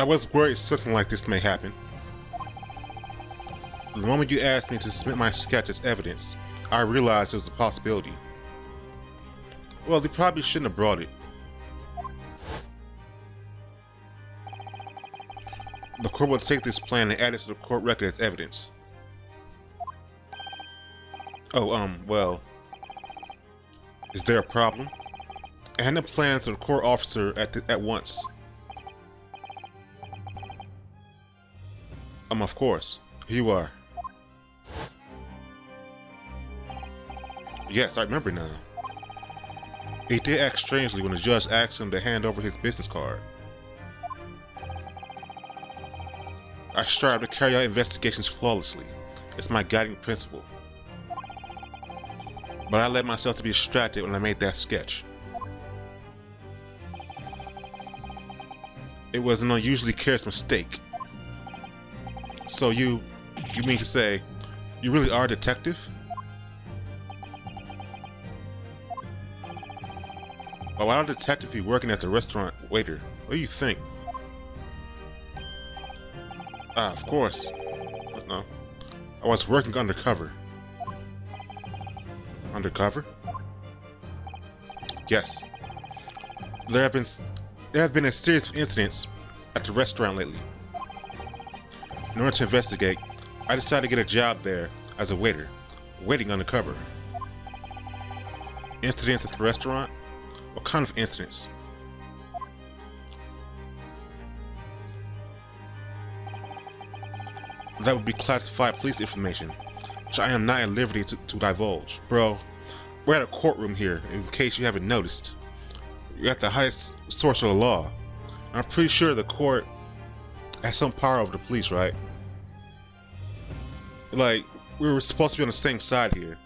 I was worried something like this may happen. The moment you asked me to submit my sketch as evidence, I realized it was a possibility. Well, they probably shouldn't have brought it. The court will take this plan and add it to the court record as evidence. Oh, well... Is there a problem? I hand the plan to the court officer at once. Of course. Here you are. Yes, I remember now. He did act strangely when the judge asked him to hand over his business card. I strive to carry out investigations flawlessly. It's my guiding principle. But I led myself to be distracted when I made that sketch. It was an unusually careless mistake. So you mean to say, you really are a detective? Why would a detective be working as a restaurant waiter? What do you think? Ah, of course. No. I was working undercover. Undercover? Yes. There have been a series of incidents at the restaurant lately. In order to investigate, I decided to get a job there as a waiter, waiting undercover. Incidents at the restaurant? What kind of incidents? That would be classified police information, which I am not at liberty to divulge. Bro, we're at a courtroom here, in case you haven't noticed. You're at the highest source of the law. I'm pretty sure the court has some power over the police, right? Like, we were supposed to be on the same side here.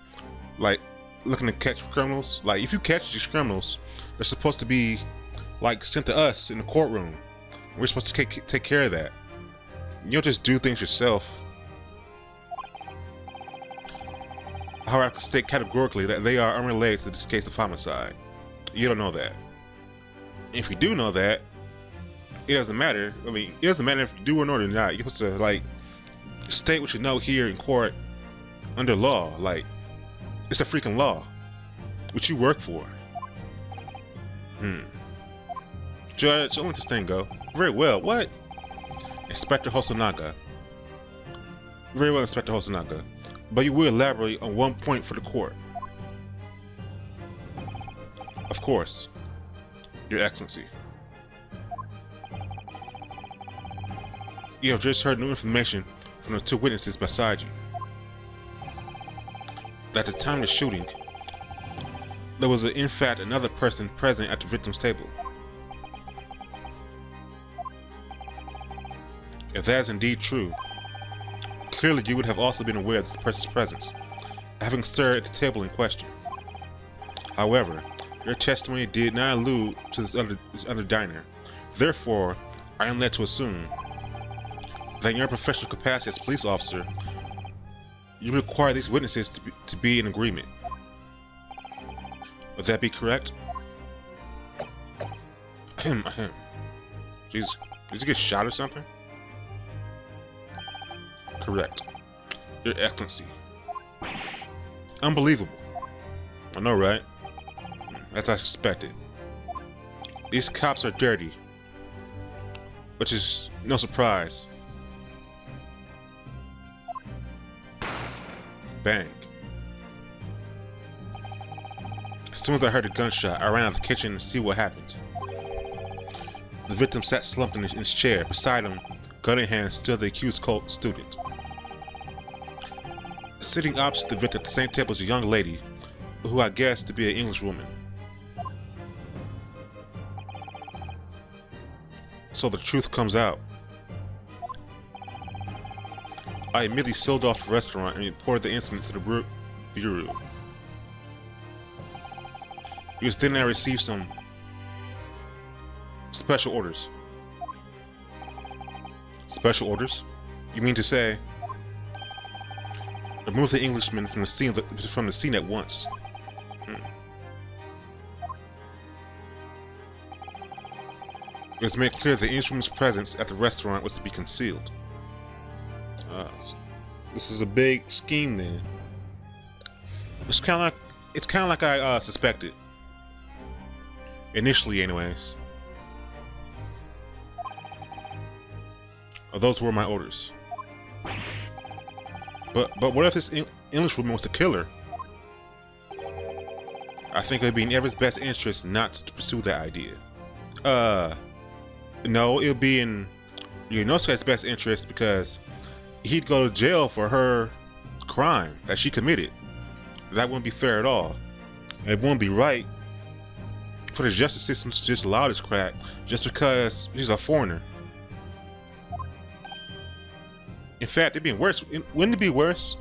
Like, looking to catch criminals. Like, if you catch these criminals, they're supposed to be, like, sent to us in the courtroom. We're supposed to take care of that. You don't just do things yourself. However, I can state categorically that they are unrelated to this case of homicide. You don't know that. If you do know that, it doesn't matter. I mean, it doesn't matter if you do or not. You're supposed to, like, state what you know here in court under law. Like, it's a freaking law. What you work for. Judge, I'll let this thing go. Very well. What? Inspector Hosonaga. Very well, Inspector Hosonaga. But you will elaborate on one point for the court. Of course. Your Excellency. You have just heard new information from the two witnesses beside you. At the time of the shooting, there was in fact another person present at the victim's table. If that is indeed true, clearly you would have also been aware of this person's presence, having served at the table in question. However, your testimony did not allude to this other diner. Therefore, I am led to assume that in your professional capacity as a police officer, you require these witnesses to be in agreement. Would that be correct? Jesus, did you get shot or something? Correct. Your Excellency. Unbelievable. I know, right? As I suspected. These cops are dirty. Which is no surprise. Bang. As soon as I heard a gunshot, I ran out of the kitchen to see what happened. The victim sat slumped in his chair. Beside him, gun in hand, stood the accused cult student. Sitting opposite the victim at the same table was a young lady, who I guessed to be an English woman. So the truth comes out. I immediately sold off the restaurant and reported the incident to the bureau. It was then I received some special orders. Special orders? You mean to say, remove the Englishman from the scene at once? It was made clear the Englishwoman's presence at the restaurant was to be concealed. Uh, this is a big scheme then. It's kind of like I suspected. Initially, anyways. Those were my orders. But what if this Englishwoman was the killer? I think it would be in everyone's best interest not to pursue that idea. No, it would be in Yonosuke's best interest because he'd go to jail for her crime that she committed. That wouldn't be fair at all. It wouldn't be right for the justice system to just allow this crap just because she's a foreigner. In fact, it'd be worse. Wouldn't it be worse?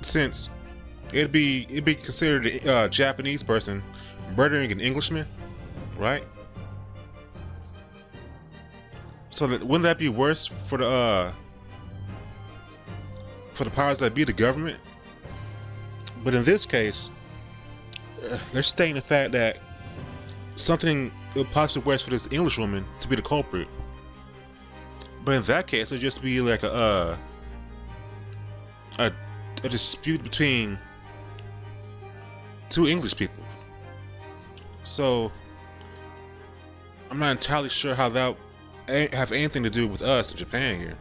Since it'd be considered a Japanese person murdering an Englishman, right? So wouldn't that be worse for the powers that be, the government? But in this case, they're stating the fact that something possibly worse for this Englishwoman to be the culprit. But in that case, it'd just be like a dispute between two English people. So I'm not entirely sure how that have anything to do with us in Japan here.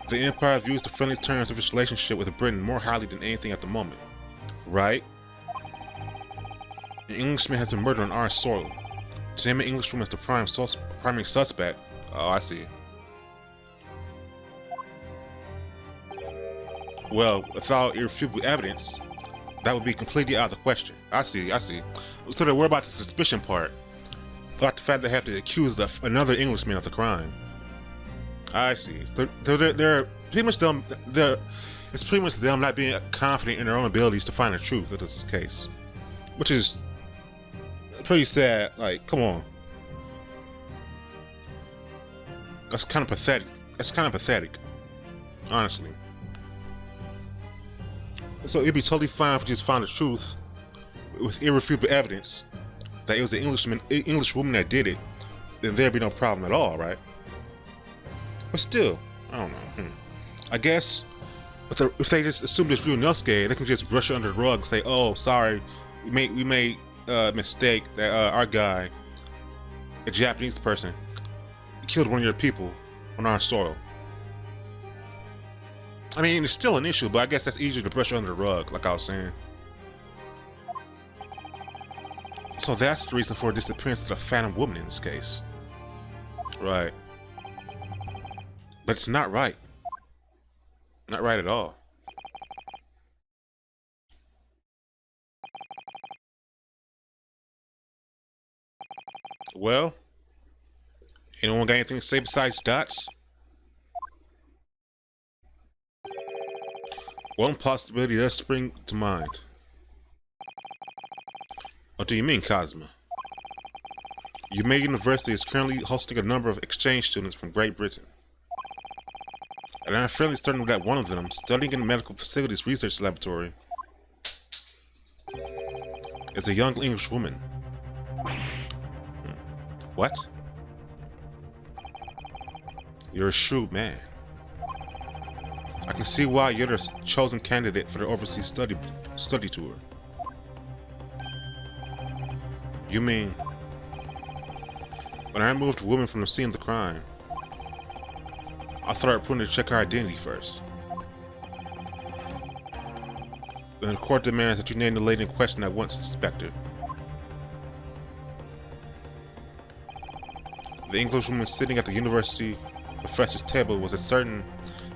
The Empire views the friendly terms of its relationship with Britain more highly than anything at the moment, right? An Englishman has been murdered on our soil. To name an Englishwoman as the primary suspect. Oh, I see. Well, without irrefutable evidence, that would be completely out of the question. I see. So they're worried about the suspicion part, about the fact they have to accuse another Englishman of the crime. I see. They're pretty much them. It's pretty much them not being confident in their own abilities to find the truth. That is the case, which is pretty sad. Like, come on, that's kind of pathetic. Honestly. So it'd be totally fine if we just found the truth with irrefutable evidence that it was an Englishwoman that did it. Then there'd be no problem at all, right? But still, I don't know. I guess if they just assume this real Nosuke, they can just brush it under the rug and say, "Oh, sorry, we made a mistake that our guy, a Japanese person, killed one of your people on our soil." I mean, it's still an issue, but I guess that's easier to brush under the rug, like I was saying. So that's the reason for the disappearance of the Phantom Woman in this case. Right. But it's not right. Not right at all. Well, anyone got anything to say besides dots? One possibility does spring to mind. What do you mean, Kazuma? Yumei University is currently hosting a number of exchange students from Great Britain. And I'm fairly certain that one of them, studying in the medical facilities research laboratory, is a young English woman. What? You're a shrewd man. I can see why you're the chosen candidate for the overseas study tour. You mean, when I removed the woman from the scene of the crime, I thought I'd put in to check her identity first. Then the court demands that you name the lady in question at once, Inspector. The Englishwoman sitting at the university professor's table was a certain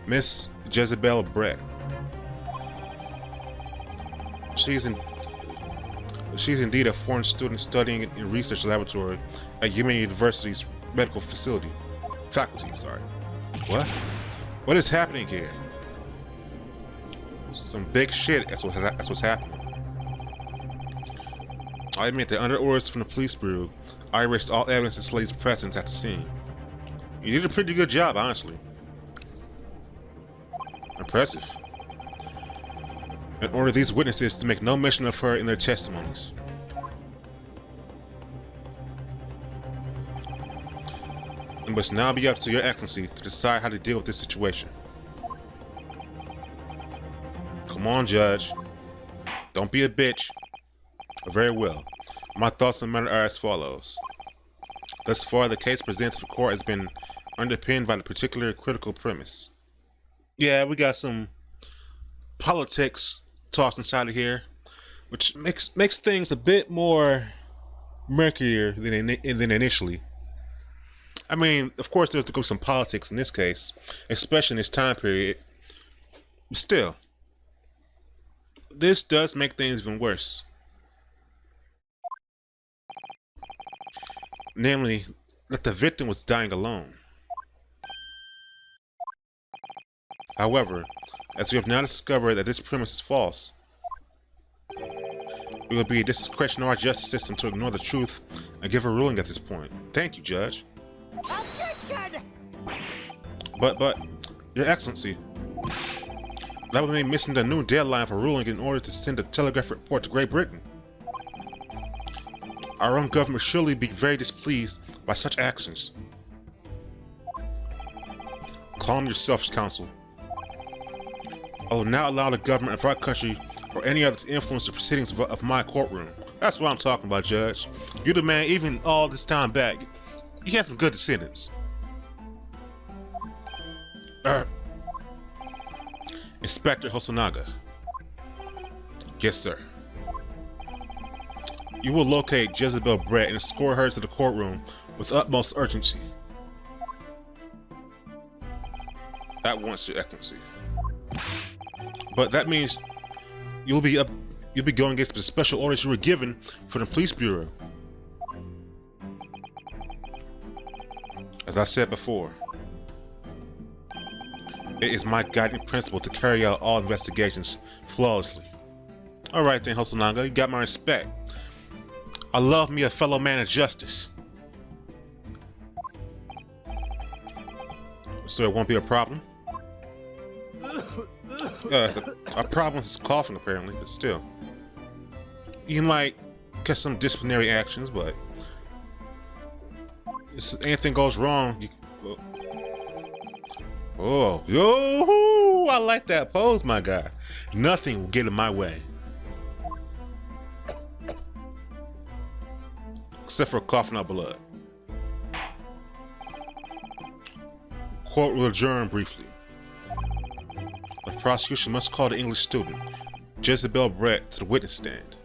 Miss Jezebel Brett. She's indeed a foreign student studying in research laboratory at Yumei University's medical faculty. What? What is happening here? Some big shit. That's what's happening. I admit that under orders from the police bureau, I erased all evidence of Slade's presence at the scene. You did a pretty good job, honestly. Impressive. and order these witnesses to make no mention of her in their testimonies. It must now be up to your excellency to decide how to deal with this situation. Come on, Judge. Don't be a bitch. Very well. My thoughts on the matter are as follows. Thus far, the case presented to the court has been underpinned by the particular critical premise. Yeah, we got some politics tossed inside of here, which makes things a bit more murkier than initially. I mean, of course, there's to go some politics in this case, especially in this time period. But still, this does make things even worse. Namely, that the victim was dying alone. However, as we have now discovered that this premise is false, it would be a discretion of our justice system to ignore the truth and give a ruling at this point. Thank you, Judge. Objection! But, Your Excellency, that would mean missing the new deadline for ruling in order to send a telegraph report to Great Britain. Our own government will surely be very displeased by such actions. Calm yourselves, Counsel. I will not allow the government of our country or any other to influence the proceedings of my courtroom. That's what I'm talking about, Judge. You the man, even all this time back, you had some good descendants. Inspector Hosonaga. Yes, sir. You will locate Jezebel Brett and escort her to the courtroom with utmost urgency. At once, Your Excellency. But that means you'll be going against the special orders you were given from the police bureau. As I said before, it is my guiding principle to carry out all investigations flawlessly. Alright then, Hosonaga, you got my respect. I love me a fellow man of justice. So it won't be a problem? Our problem is coughing apparently, but still. You might get some disciplinary actions, but if anything goes wrong, yo, I like that pose, my guy. Nothing will get in my way. Except for coughing up blood. Court will adjourn briefly. The prosecution must call the English student, Jezebel Brett, to the witness stand.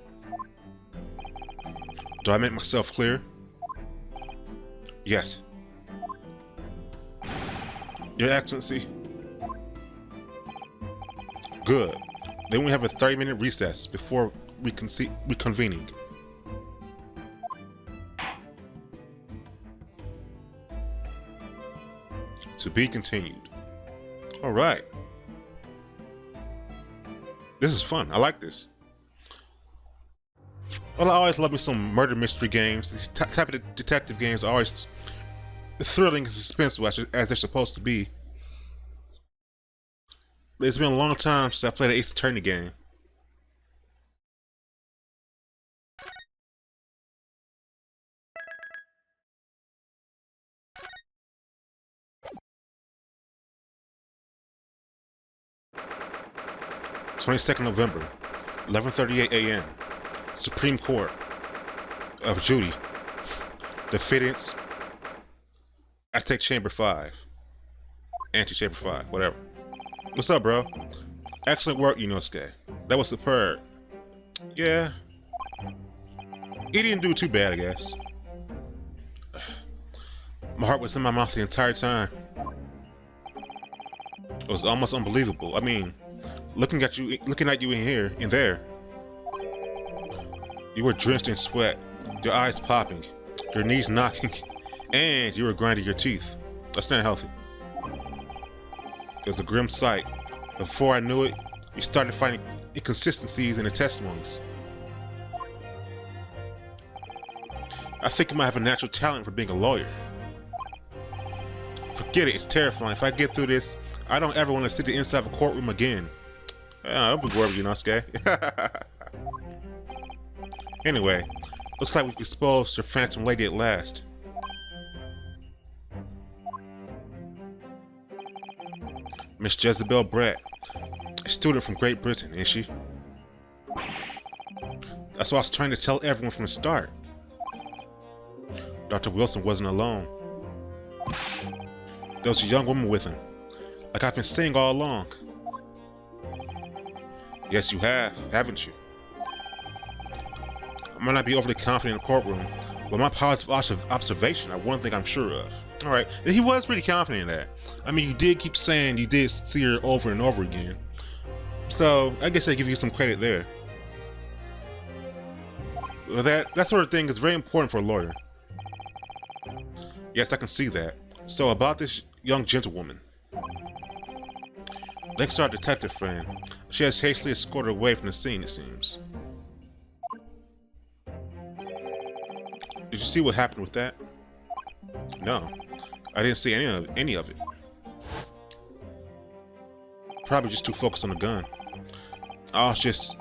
Do I make myself clear? Yes. Your Excellency. Good. Then we have a 30-minute recess before reconvening. To be continued. Alright. This is fun. I like this. Well, I always love me some murder mystery games. These type of detective games are always thrilling and suspenseful as they're supposed to be. But it's been a long time since I played an Ace Attorney game. November, 11:38 a.m. Supreme Court of Judy. Defendants. I take Chamber 5. Ante-Chamber 5, whatever. What's up, bro? Excellent work, Inosuke. That was superb. Yeah. He didn't do too bad, I guess. My heart was in my mouth the entire time. It was almost unbelievable. I mean, looking at you in there. You were drenched in sweat, your eyes popping, your knees knocking, and you were grinding your teeth. That's not healthy. It was a grim sight. Before I knew it, you started finding inconsistencies in the testimonies. I think you might have a natural talent for being a lawyer. Forget it, it's terrifying. If I get through this, I don't ever want to sit inside of a courtroom again. Don't be worried, Yunosuke. Anyway, looks like we've exposed your phantom lady at last. Miss Jezebel Brett, a student from Great Britain, isn't she? That's what I was trying to tell everyone from the start. Dr. Wilson wasn't alone. There was a young woman with him, like I've been saying all along. Yes, you have, haven't you? I might not be overly confident in the courtroom, but my positive observation are one thing I'm sure of. Alright, he was pretty confident in that. I mean, you did keep saying you did see her over and over again. So, I guess I give you some credit there. Well, that sort of thing is very important for a lawyer. Yes, I can see that. So, about this young gentlewoman. Thanks to our detective friend, she has hastily escorted away from the scene, it seems. Did you see what happened with that? No, I didn't see any of it. Probably just too focused on the gun. I was just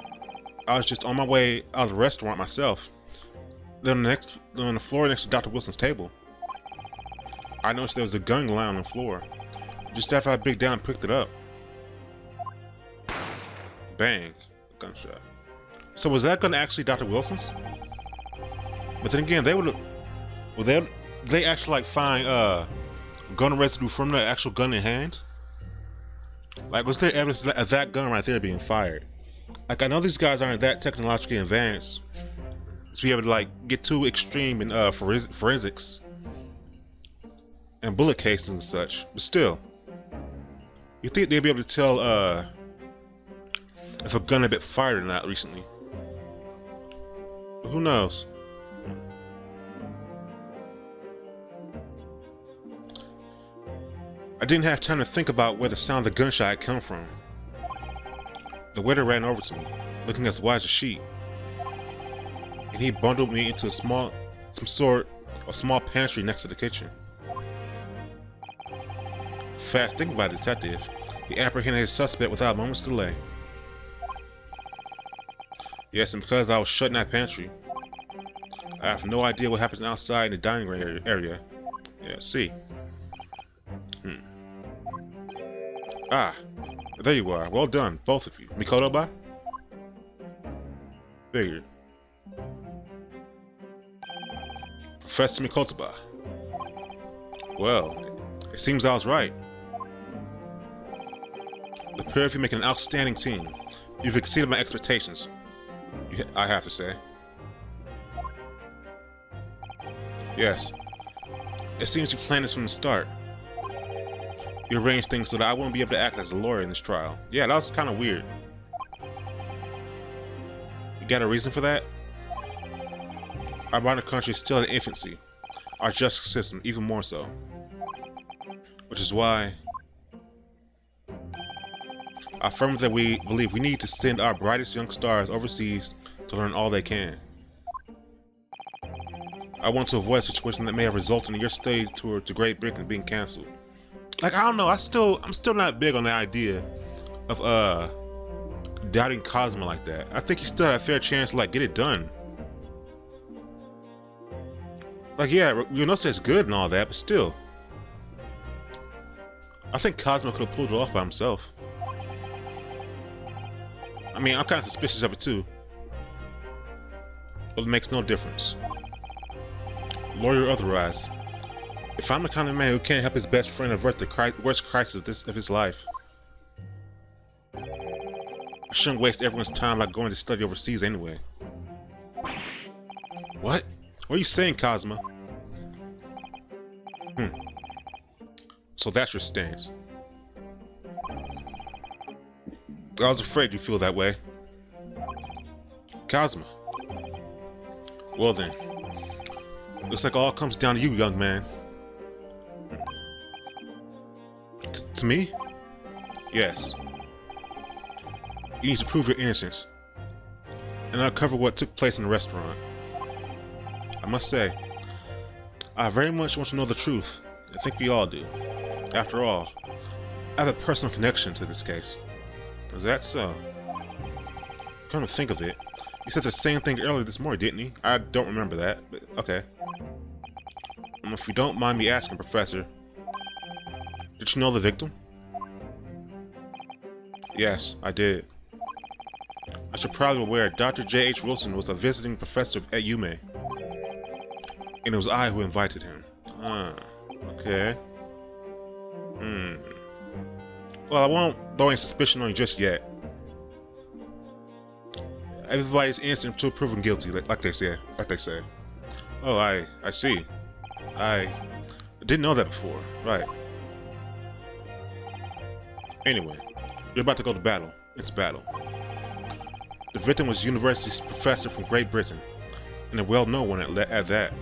on my way out of the restaurant myself. Then on the floor next to Dr. Wilson's table, I noticed there was a gun lying on the floor. Just after I bent down and picked it up. Bang. Gunshot. So was that gun actually Dr. Wilson's? But then again, they actually like find gun residue from the actual gun in hand? Like, was there evidence of that gun right there being fired? Like, I know these guys aren't that technologically advanced to be able to like get too extreme in forensics and bullet cases and such, but still, you think they'd be able to tell if a gun had been fired or not recently? But who knows? I didn't have time to think about where the sound of the gunshot had come from. The waiter ran over to me, looking as white as a sheet, and he bundled me into some sort of small pantry next to the kitchen. Fast thinking by the detective, he apprehended his suspect without a moment's delay. Yes, and because I was shut in that pantry, I have no idea what happens outside in the dining room area. Yeah, see. Ah, there you are. Well done, both of you. Mikoto-ba? Figured. Professor Mikoto-ba. Well, it seems I was right. The pair of you make an outstanding team. You've exceeded my expectations, I have to say. Yes. It seems you planned this from the start. You arranged things so that I wouldn't be able to act as a lawyer in this trial. Yeah, that was kind of weird. You got a reason for that? Our modern country is still in infancy. Our justice system even more so. Which is why I firmly believe we need to send our brightest young stars overseas to learn all they can. I want to avoid a situation that may have resulted in your study tour to Great Britain being cancelled. Like, I don't know, I'm still not big on the idea of doubting Cosmo like that. I think he still had a fair chance to like get it done. Like, yeah, Yunosuke's good and all that, but still, I think Cosmo could have pulled it off by himself. I mean, I'm kind of suspicious of it too, but it makes no difference. Lawyer or otherwise, if I'm the kind of man who can't help his best friend avert the worst crisis of his life, I shouldn't waste everyone's time like going to study overseas anyway. What? What are you saying, Cosmo? So that's your stance. I was afraid you'd feel that way. Cosmo. Well then, looks like all comes down to you, young man. To me? Yes. You need to prove your innocence and uncover what took place in the restaurant. I must say, I very much want to know the truth. I think we all do. After all, I have a personal connection to this case. Is that so? Come to think of it, he said the same thing earlier this morning, didn't he? I don't remember that, but okay. If you don't mind me asking, Professor, did you know the victim? Yes, I did. As you're probably aware, Dr. J.H. Wilson was a visiting professor at UMA. And it was I who invited him. Ah, okay. Well, I won't throw any suspicion on you just yet. Everybody's innocent until proven guilty, like they say. Oh, I see. I didn't know that before. Right. Anyway, you're about to go to battle. It's battle. The victim was a university professor from Great Britain, and a well-known one at that.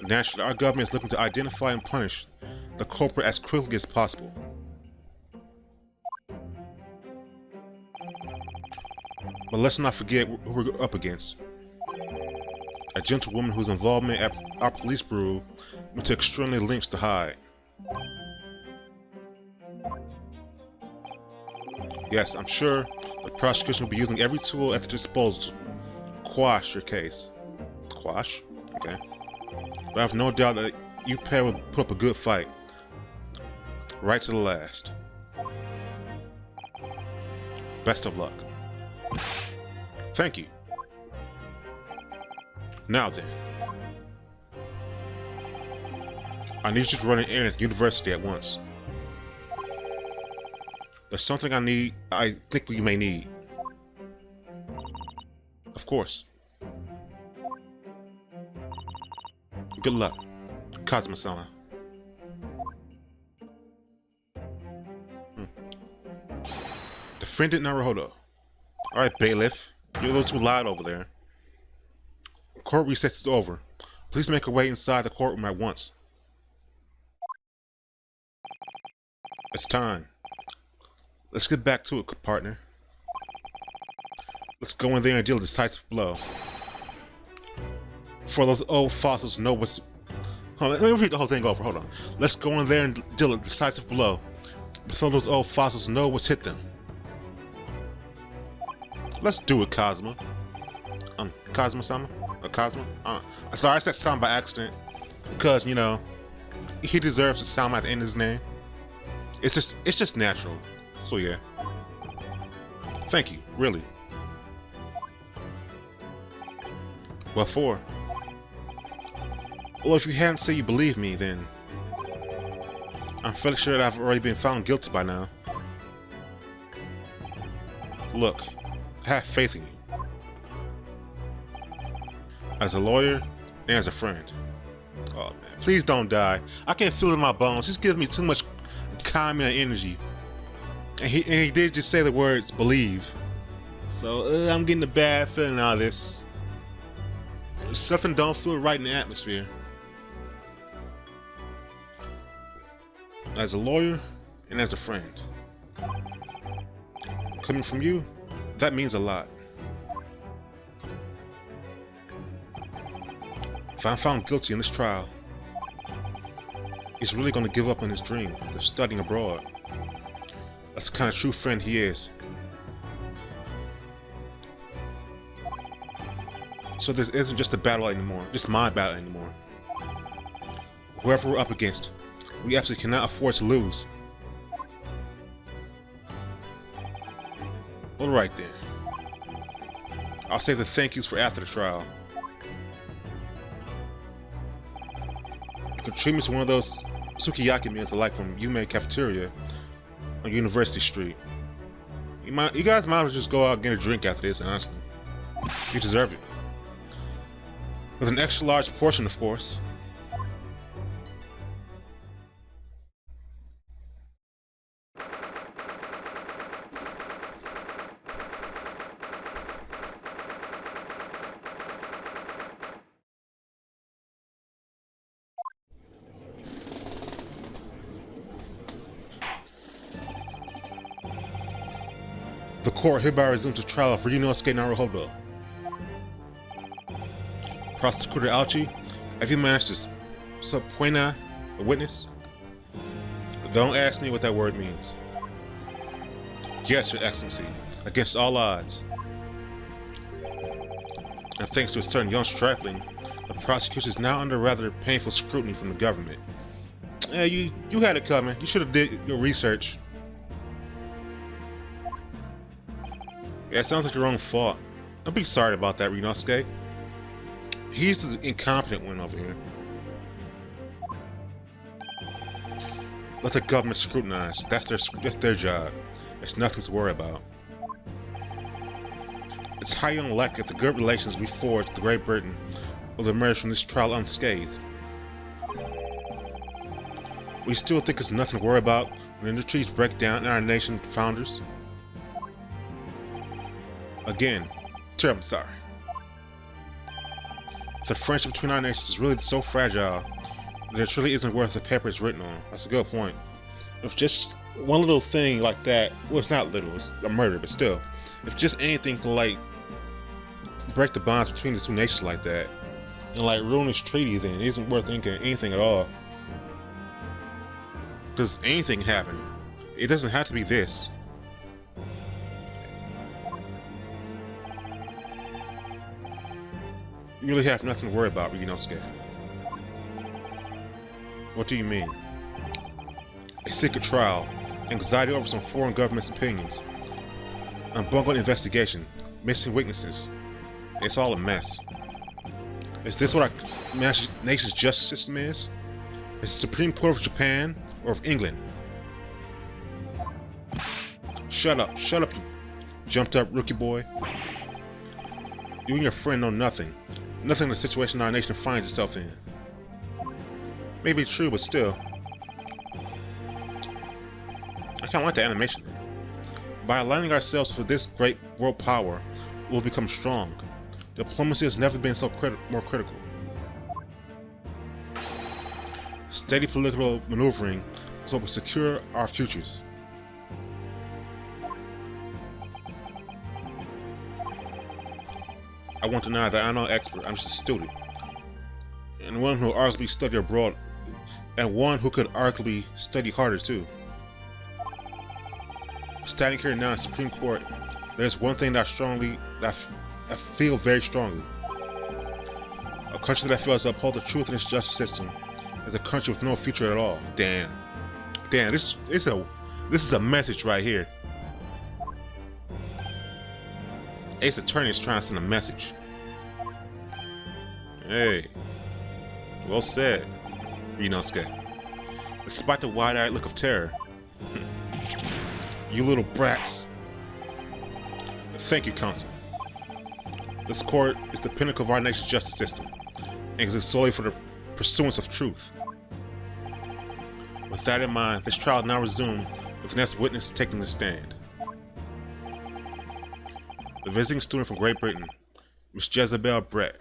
Naturally, our government is looking to identify and punish the culprit as quickly as possible. But let's not forget who we're up against. A gentlewoman whose involvement at our police bureau went to extraordinary lengths to hide. Yes, I'm sure the prosecution will be using every tool at their disposal to quash your case. Quash? Okay. But I have no doubt that you pair will put up a good fight. Right to the last. Best of luck. Thank you. Now then. I need you to run an errand at the university at once. There's something I think we may need. Of course. Good luck, Kazuma-sama. Defendant Naruhodo. Alright, bailiff. You're a little too loud over there. Court recess is over. Please make your way inside the courtroom at once. It's time. Let's get back to it, partner. Let's go in there and deal a decisive blow. For those old fossils know what's... Hold on, let me read the whole thing over, hold on. Let's go in there and deal a decisive blow. Before those old fossils know what's hit them. Let's do it, Kazuma. Kazuma-sama? Or Kazuma? Sorry, I said Sama by accident. Because, you know, he deserves a Sama at the end of his name. It's just natural. So yeah. Thank you, really. What for? Well, if you hadn't said you believe me, then I'm fairly sure that I've already been found guilty by now. Look, I have faith in you. As a lawyer and as a friend. Oh man, please don't die. I can feel it in my bones. This gives me too much calming energy. And he did just say the words believe. So I'm getting a bad feeling out of this. Something don't feel right in the atmosphere. As a lawyer and as a friend. Coming from you, that means a lot. If I'm found guilty in this trial, he's really going to give up on his dream of studying abroad. That's the kind of true friend he is. So this isn't just a battle anymore, just my battle anymore. Whoever we're up against, we absolutely cannot afford to lose. Alright then. I'll save the thank yous for after the trial. You can treat me to one of those sukiyaki meals I like from Yume Cafeteria on University Street. You guys might as well just go out and get a drink after this, honestly. You deserve it. With an extra large portion, of course. The court hereby resumes the trial for Ryunosuke Naruhodo. Prosecutor Alchi, have you managed to subpoena a witness? Don't ask me what that word means. Yes, Your Excellency. against all odds. And thanks to a certain young stripling, the prosecution is now under rather painful scrutiny from the government. Yeah, you had it coming. You should have did your research. Yeah, it sounds like your own fault. Don't be sorry about that, Renosuke. He's the incompetent one over here. Let the government scrutinize. That's their job. It's nothing to worry about. It's highly unlikely that the good relations we forged with Great Britain will emerge from this trial unscathed. We still think it's nothing to worry about when industries break down and our nation founders. Again, terribly sorry. If the friendship between our nations is really so fragile, then it truly isn't worth the paper it's written on. That's a good point. If just one little thing like that, well, it's not little, it's a murder, but still, if just anything can like break the bonds between the two nations like that, and like ruin this treaty, then it isn't worth thinking anything at all. Because anything can happen. It doesn't have to be this. You really have nothing to worry about, Renosuke. What do you mean? A secret trial, anxiety over some foreign government's opinions, a bungled investigation, missing witnesses. It's all a mess. Is this what our nation's justice system is? Is the Supreme Court of Japan or of England? Shut up, you jumped up rookie boy. You and your friend know nothing. Nothing in the situation our nation finds itself in. Maybe true, but still. I kinda like the animation. By aligning ourselves with this great world power, we'll become strong. Diplomacy has never been so more critical. Steady political maneuvering is what will secure our futures. I won't deny that I'm no expert, I'm just a student. And one who arguably studied abroad, and one who could arguably study harder too. Standing here now in the Supreme Court, there's one thing that I feel very strongly. A country that fails to uphold the truth in its justice system is a country with no future at all. Damn, this is a message right here. Ace Attorney is trying to send a message. Hey, well said, Renosuke. Despite the wide-eyed look of terror, you little brats. Thank you, Counsel. This court is the pinnacle of our nation's justice system, and exists solely for the pursuance of truth. With that in mind, this trial now resumed with the next witness taking the stand. The visiting student from Great Britain, Miss Jezebel Brett.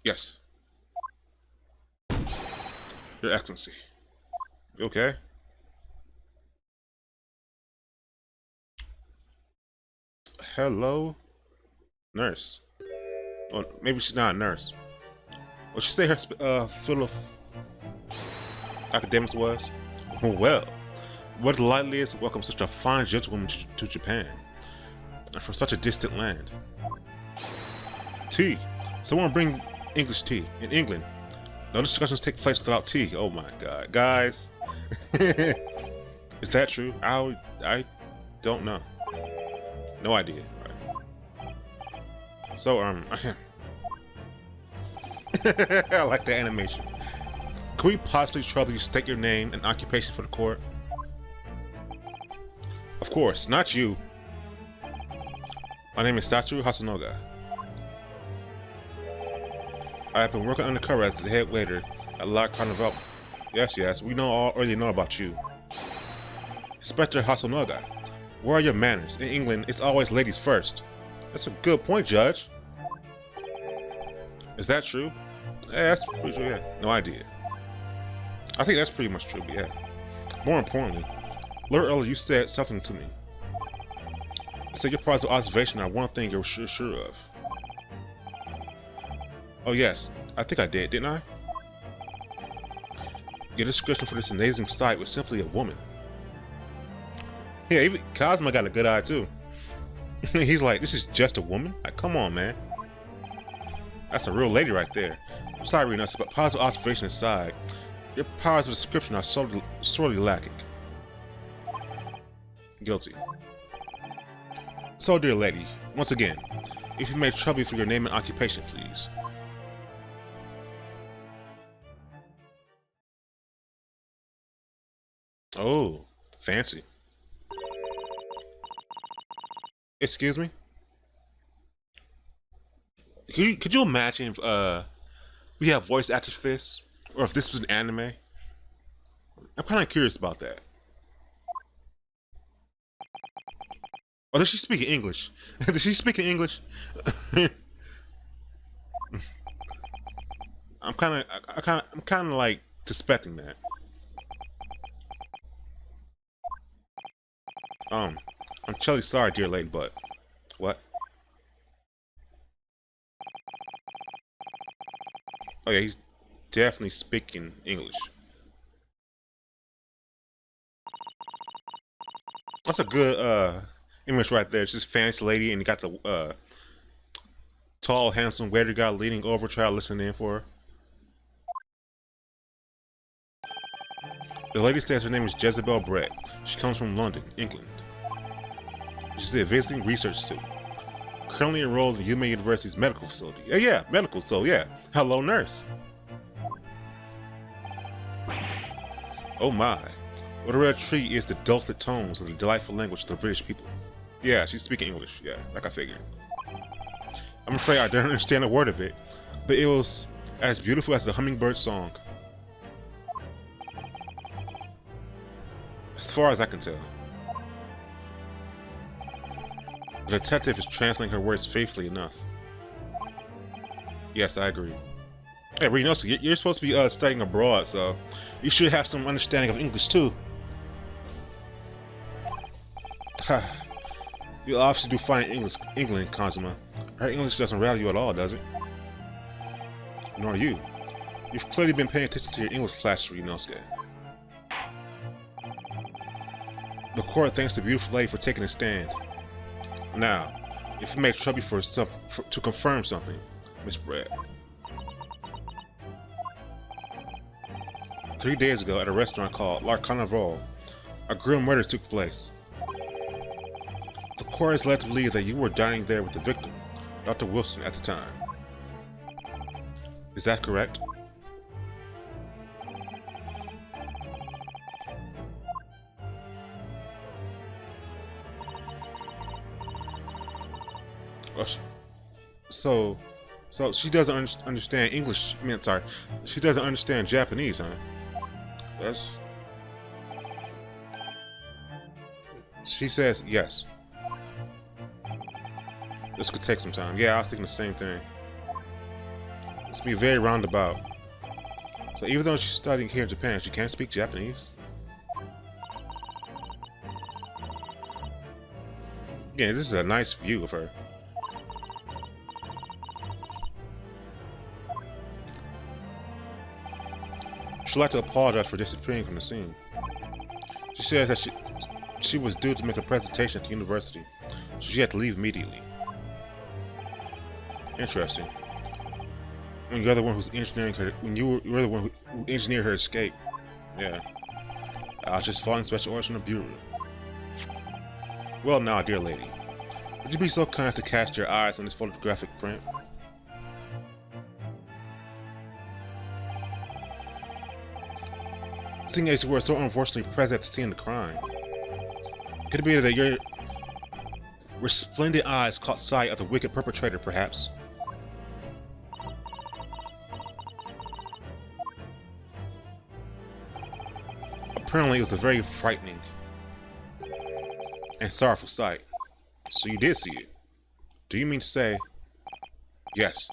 Yes. Your Excellency. You okay? Hello? Nurse. Oh, maybe she's not a nurse. What she say her field of academics was? Well, what delightfully is to welcome such a fine gentlewoman to Japan, and from such a distant land. Tea. Someone bring English tea. In England, no discussions take place without tea. Oh my god. Guys. Is that true? I don't know. No idea. Right. So, I like the animation. Could we possibly trouble you to state your name and occupation for the court? Of course, not you. My name is Satoru Hasanoga. I have been working undercover as the head waiter at La Carnival. Yes, we already know about you. Inspector Hasanoga, where are your manners? In England, it's always ladies first. That's a good point, Judge. Is that true? Yeah, that's pretty true, yeah. No idea. I think that's pretty much true, but yeah. More importantly, a little earlier you said something to me. You said your positive observation are one thing you're sure of. Oh yes, I think I did, didn't I? Your description for this amazing sight was simply a woman. Yeah, even Cosmo got a good eye too. He's like, this is just a woman? Like, come on, man. That's a real lady right there. I'm sorry, Renus, but positive observation aside, your powers of description are sorely lacking. Guilty. So, dear lady, once again, if you may trouble you for your name and occupation, please. Oh, fancy. Excuse me? Could you imagine if we have voice actors for this? Or if this was an anime? I'm kind of curious about that. Oh, does she speak English? Does she speak in English? I'm kind of like suspecting that. Um, I'm truly sorry, dear lady, but what? Oh yeah, he's definitely speaking English. That's a good image right there. It's just fancy lady, and you got the tall, handsome waiter guy leaning over, trying to listen in for her. The lady says her name is Jezebel Brett. She comes from London, England. She's a visiting research student, currently enrolled in UMA University's medical facility. Yeah, medical. So yeah, hello, nurse. Oh my! What a rare treat is the dulcet tones of the delightful language of the British people. Yeah, she's speaking English. Yeah, like I figured. I'm afraid I don't understand a word of it, but it was as beautiful as a hummingbird song. As far as I can tell. The detective is translating her words faithfully enough. Yes, I agree. Hey, Renosa, you're supposed to be studying abroad, so you should have some understanding of English too. You obviously do fine in England, Kazuma. Her English doesn't rattle you at all, does it? Nor you. You've clearly been paying attention to your English class, Renosuke. The court thanks the beautiful lady for taking a stand. Now, if it may trouble you to confirm something, Miss Brett. 3 days ago, at a restaurant called La Carnival, a grim murder took place. The court is led to believe that you were dining there with the victim, Dr. Wilson, at the time. Is that correct? So she doesn't understand English. I mean, sorry, she doesn't understand Japanese, huh? Yes. She says yes. This could take some time. Yeah, I was thinking the same thing. It's gonna be very roundabout. So even though she's studying here in Japan, she can't speak Japanese. Yeah, this is a nice view of her. She'd like to apologize for disappearing from the scene. She says that she was due to make a presentation at the university, so she had to leave immediately. Interesting. When you're the one who's engineering her, you're the one who engineered her escape. Yeah. I was just following special orders from the bureau. Well now, dear lady, would you be so kind as to cast your eyes on this photographic print? Seeing as you were so unfortunately present at the scene of the crime, could it be that your resplendent eyes caught sight of the wicked perpetrator, perhaps? Apparently it was a very frightening and sorrowful sight. So you did see it. Do you mean to say... Yes.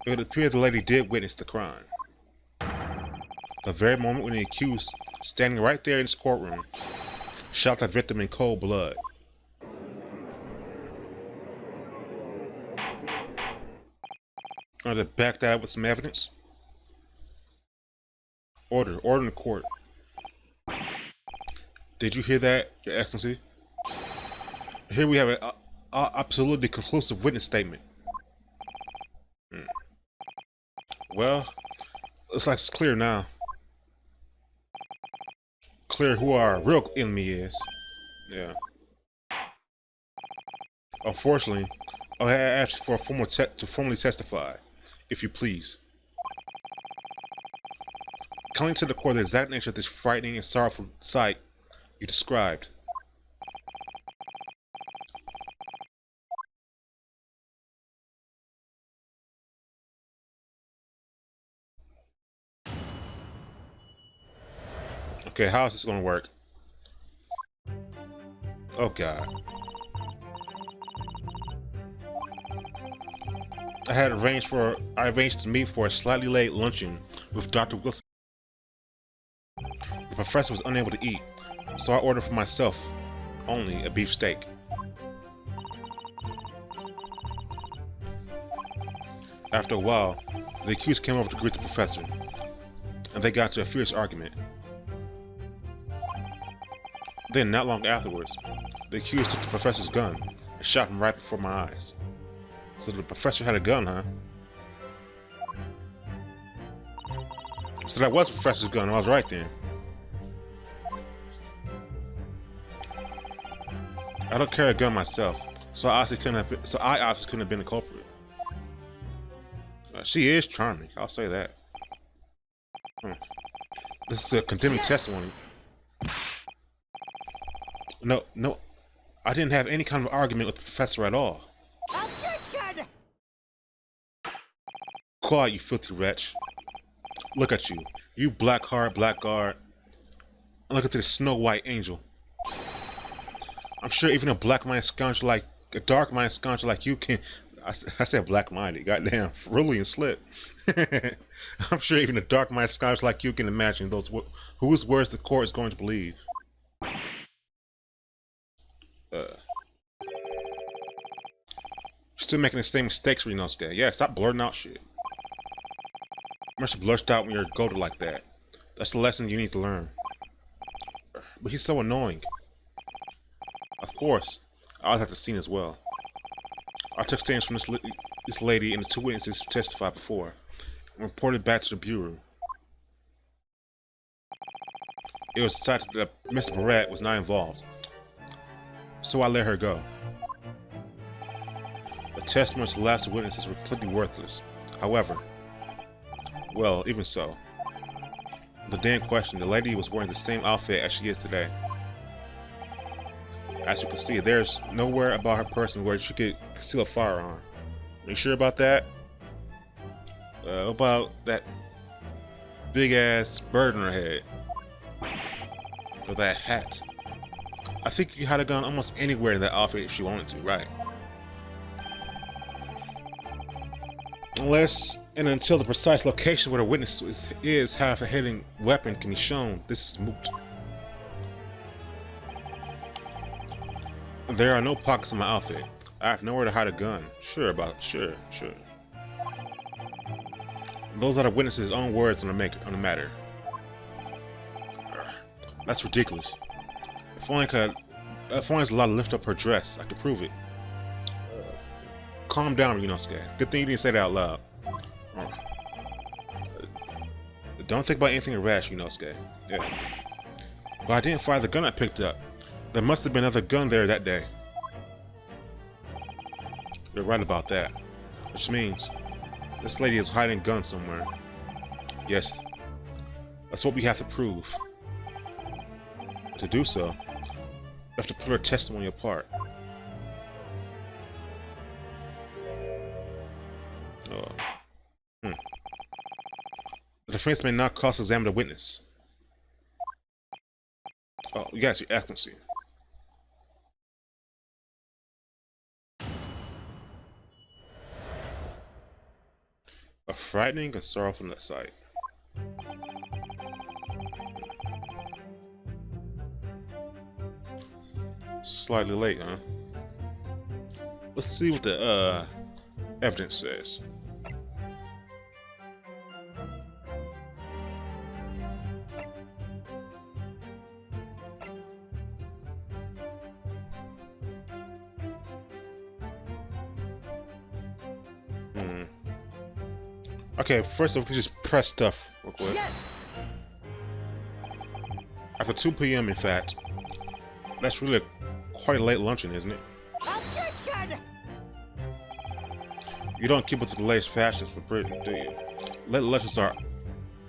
It would appear the lady did witness the crime. The very moment when the accused, standing right there in this courtroom, shot the victim in cold blood. To back that up with some evidence? Order in the court. Did you hear that, Your Excellency? Here we have an absolutely conclusive witness statement. Well, looks like it's clear now. Clear who our real enemy is. Yeah. Unfortunately, I'll ask for a to formally testify, if you please. Coming to the court the exact nature of this frightening and sorrowful sight you described. Okay, how is this gonna work? Oh god. I arranged to meet for a slightly late luncheon with Dr. Wilson. The professor was unable to eat, so I ordered for myself only a beef steak. After a while, the accused came over to greet the professor, and they got into a fierce argument. Then, not long afterwards, the accused took the professor's gun and shot him right before my eyes. So the professor had a gun, huh? So that was the professor's gun. I was right then. I don't carry a gun myself, so I obviously couldn't have been the culprit. She is charming. I'll say that. This is a condemning testimony. No, I didn't have any kind of argument with the professor at all. Objection! Quiet, you filthy wretch. Look at you, you black-hearted blackguard. Look at this Snow White angel. I'm sure even a dark-minded scoundrel like you can. I said black-minded. Goddamn, really and slip. I'm sure even a dark-minded scoundrel like you can imagine whose words the court is going to believe. Still making the same mistakes, Renosuke. Yeah, stop blurting out shit. You must blurt out when you're goaded like that. That's the lesson you need to learn. But he's so annoying. Of course, I'll have to scene as well. I took stands from this lady and the two witnesses who testified before, and reported back to the bureau. It was decided that Mr. Barat was not involved, so I let her go. The testimony of the last witnesses were completely worthless. However, well, even so, the day in question, the lady was wearing the same outfit as she is today. As you can see, there's nowhere about her person where she could conceal a firearm. Are you sure about that? About that big ass bird on her head? Or that hat? I think you had a gun almost anywhere in that outfit if she wanted to, right? Unless and until the precise location where the witness is have a hidden weapon can be shown, this is moot. There are no pockets in my outfit. I have nowhere to hide a gun. Sure. Those are the witness's own words on the matter. That's ridiculous. If only I was allowed to lift up her dress, I could prove it. Calm down, Renosuke. Good thing you didn't say that out loud. Don't think about anything rash, Renosuke. Yeah. But I didn't fire the gun I picked up. There must have been another gun there that day. You're right about that. Which means this lady is hiding guns somewhere. Yes, that's what we have to prove. To do so, we have to put her testimony apart. The defense may not cross-examine the witness. Oh, yes, Your Excellency. A frightening and sorrowful sight. Slightly late, huh? Let's see what the evidence says. Hmm. Okay, first off, we can just press stuff real quick. Yes. After 2 p.m., in fact, that's really quite a late luncheon, isn't it? Objection! You don't keep with the latest fashions for Britain, do you? Late lunches are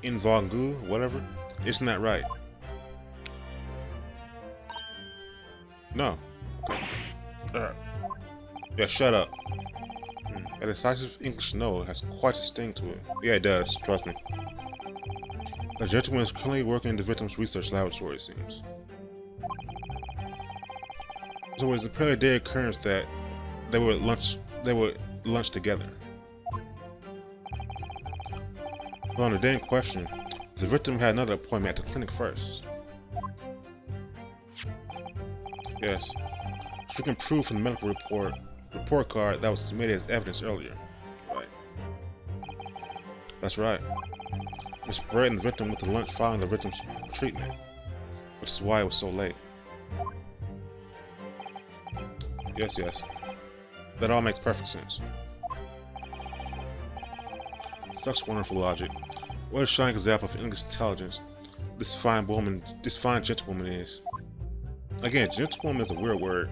in vogue, whatever. Isn't that right? No. Okay. Alright. Yeah, shut up. A decisive English no has quite a sting to it. Yeah, it does, trust me. The gentleman is currently working in the victim's research laboratory, it seems. So it's a pretty day occurrence that they would lunch together. But on the day in question, the victim had another appointment at the clinic first. Yes. Stricken proof from the medical report card that was submitted as evidence earlier. Right. That's right. Miss Brett and the victim went to lunch following the victim's treatment, which is why it was so late. Yes, yes. That all makes perfect sense. Such wonderful logic. What a shining example of English intelligence this fine gentlewoman is. Again, gentlewoman is a weird word.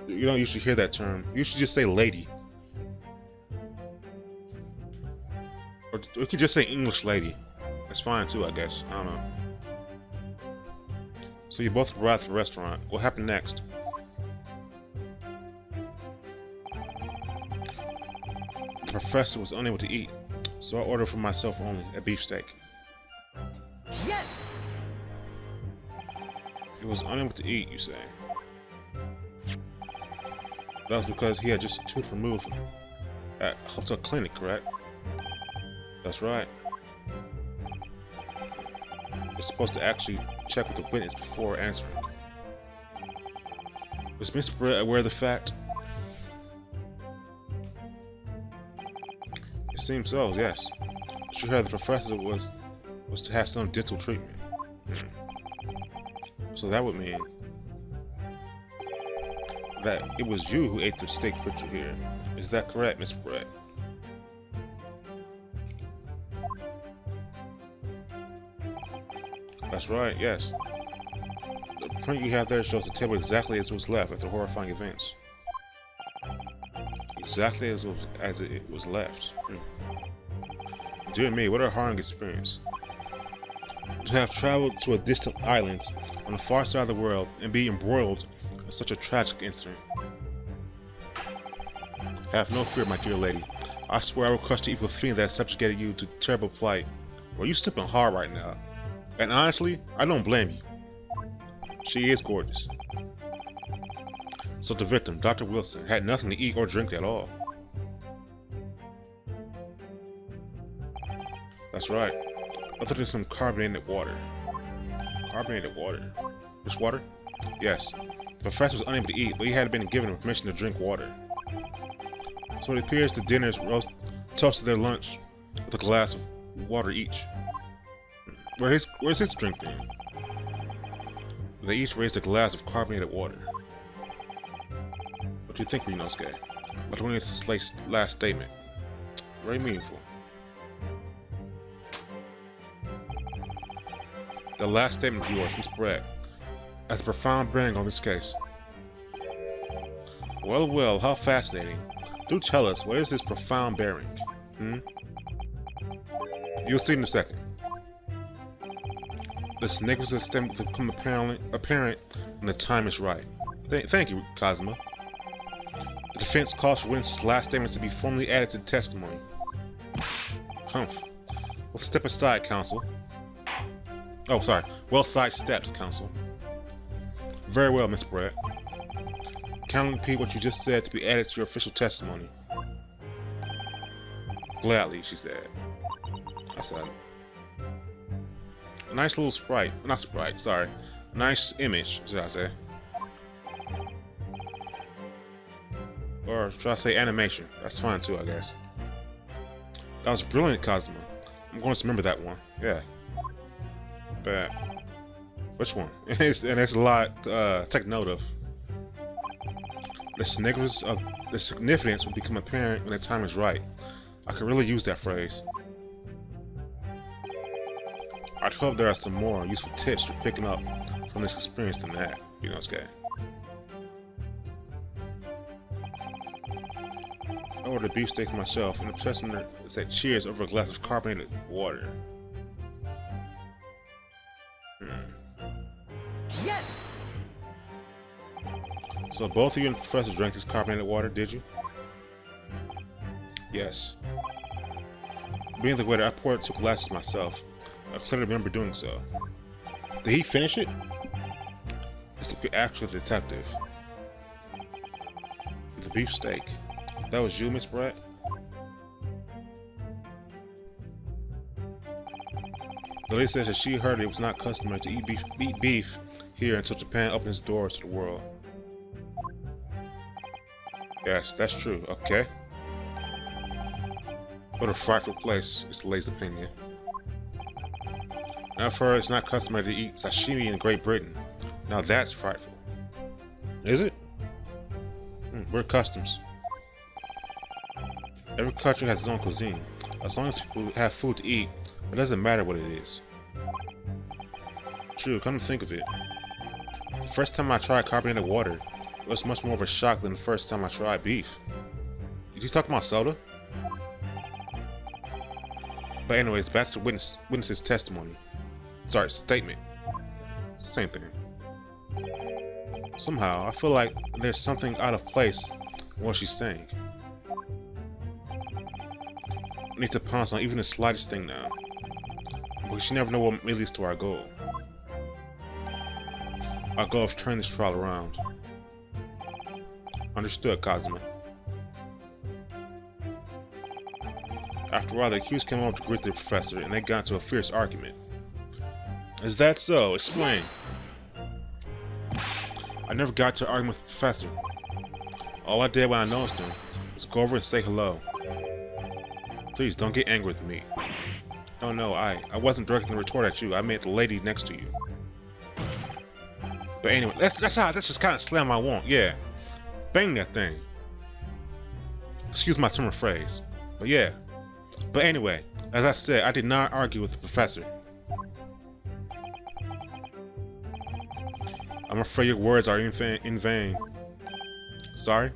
You don't usually hear that term. You should just say lady. Or we could just say English lady. That's fine too, I guess. I don't know. So you both arrived at the restaurant. What happened next? The professor was unable to eat, so I ordered for myself only a beefsteak. Yes. He was unable to eat, you say? That was because he had just a tooth removed at hotel clinic, correct? That's right. You're supposed to actually check with the witness before answering. Was Miss Brett aware of the fact? It seems so, yes. She heard the professor was to have some dental treatment. So that would mean that it was you who ate the steak picture here. Is that correct, Miss Brett? That's right, yes. The print you have there shows the table exactly as it was left after horrifying events. Exactly as it was left. Dear me, what a harrowing experience. To have traveled to a distant island on the far side of the world and be embroiled in such a tragic incident. Have no fear, my dear lady. I swear I will crush the evil fiend that subjugated you to terrible plight. Well, you're stepping hard right now. And honestly, I don't blame you. She is gorgeous. So the victim, Dr. Wilson, had nothing to eat or drink at all. That's right. Other than some carbonated water. Carbonated water? Which water? Yes. The professor was unable to eat, but he had been given permission to drink water. So it appears the dinners toasted their lunch with a glass of water each. Where's his drink then? They each raised a glass of carbonated water. What do you think, Renosuke? About to this last statement. Very meaningful. The last statement of yours, Miss Brett, has a profound bearing on this case. Well, well, how fascinating. Do tell us, what is this profound bearing? You'll see in a second. The significance statement will become apparent when the time is right. Thank you, Cosmo. The defense calls for witness's last statement to be formally added to the testimony. Humph. Well, step aside, counsel. Oh, sorry. Well sidestepped, counsel. Very well, Miss Brett. Can I repeat what you just said to be added to your official testimony? Gladly, she said. I said. A nice little sprite. Not sprite, sorry. A nice image, should I say. Or should I say animation? That's fine too, I guess. That was brilliant, Cosmo. I'm going to remember that one. Yeah. But which one? And there's a lot to take note of. The significance will become apparent when the time is right. I could really use that phrase. I'd hope there are some more useful tips you're picking up from this experience than that, you know, Sky. I ordered a beefsteak for myself, and the passenger said cheers over a glass of carbonated water. Yes. So both of you and the professor drank this carbonated water, did you? Yes. Being the waiter, I poured 2 glasses myself. I clearly remember doing so. Did he finish it? It's the actual detective. The beefsteak. That was you, Miss Brett? The lady says that she heard it was not customary to eat beef here until Japan opened its doors to the world. Yes, that's true. Okay. What a frightful place, is the lady's opinion. I've heard it's not customary to eat sashimi in Great Britain. Now that's frightful. Is it? We're customs. Every country has its own cuisine. As long as people have food to eat, it doesn't matter what it is. True, come to think of it. The first time I tried carbonated water, it was much more of a shock than the first time I tried beef. Did you talk about soda? But anyways, back to the witness's testimony. Sorry, statement. Same thing. Somehow, I feel like there's something out of place in what she's saying. I need to pounce on even the slightest thing now. Because you never know what may lead to our goal. Our goal of turning this trial around. Understood, Kazuma. After a while, the accused came over to greet the professor, and they got into a fierce argument. Is that so? Explain. I never got to argue with the professor. All I did when I noticed him was go over and say hello. Please, don't get angry with me. No, I wasn't directing the retort at you. I meant the lady next to you. But anyway, that's just kind of slam I want. Yeah, bang that thing. Excuse my turn of phrase, but yeah. But anyway, as I said, I did not argue with the professor. I'm afraid your words are in vain. Sorry?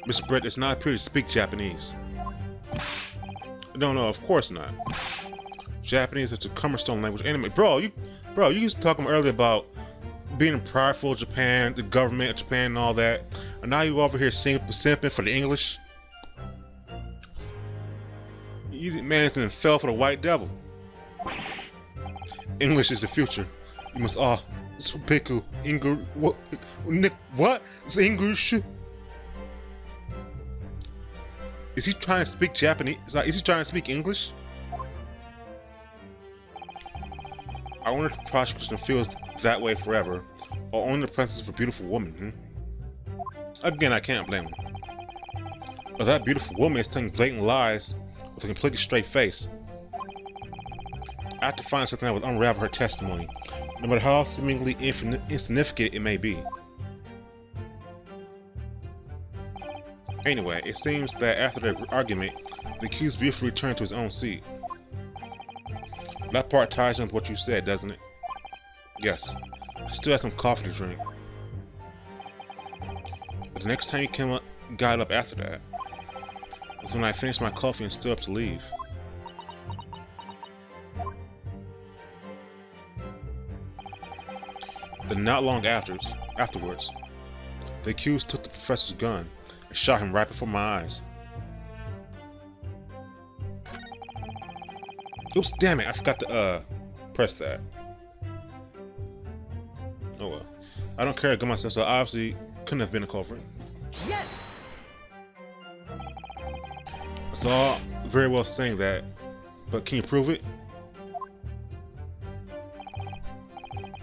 Mr. Brett does not appear to speak Japanese. No, of course not. Japanese is a cornerstone language. Anyway, bro, you used to talk earlier about being prideful of Japan, the government of Japan and all that. And now you over here simping for the English. You man then fell for the white devil. English is the future. You must all speak English. What? It's English. Is he trying to speak Japanese? Is he trying to speak English? I wonder if the prosecution feels that way forever, or only the presence of a beautiful woman. Again, I can't blame him. But that beautiful woman is telling blatant lies with a completely straight face. I have to find something that would unravel her testimony, no matter how seemingly insignificant it may be. Anyway, it seems that after the argument, the accused briefly returned to his own seat. That part ties in with what you said, doesn't it? Yes. I still have some coffee to drink. But the next time you got up after that was when I finished my coffee and stood up to leave. Then not long afterwards, the accused took the professor's gun and shot him right before my eyes. Oops, damn it, I forgot to press that. Oh well. I don't carry a gun myself, so I obviously couldn't have been a culprit. Yes. It's all very well saying that, but can you prove it?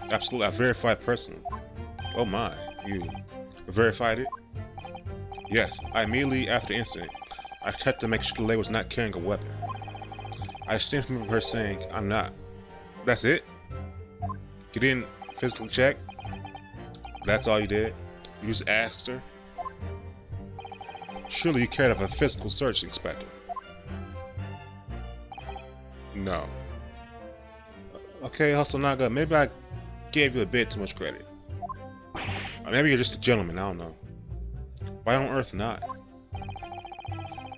Absolutely, I verified personally. Oh my, you verified it? Yes, I immediately after the incident, I checked to make sure the lady was not carrying a weapon. I exchanged from her saying, I'm not. That's it? You didn't physically check? That's all you did? You just asked her? Surely you cared of a physical search, Inspector. No. Okay, Hustle Naga, maybe I gave you a bit too much credit. Or maybe you're just a gentleman, I don't know. Why on earth not?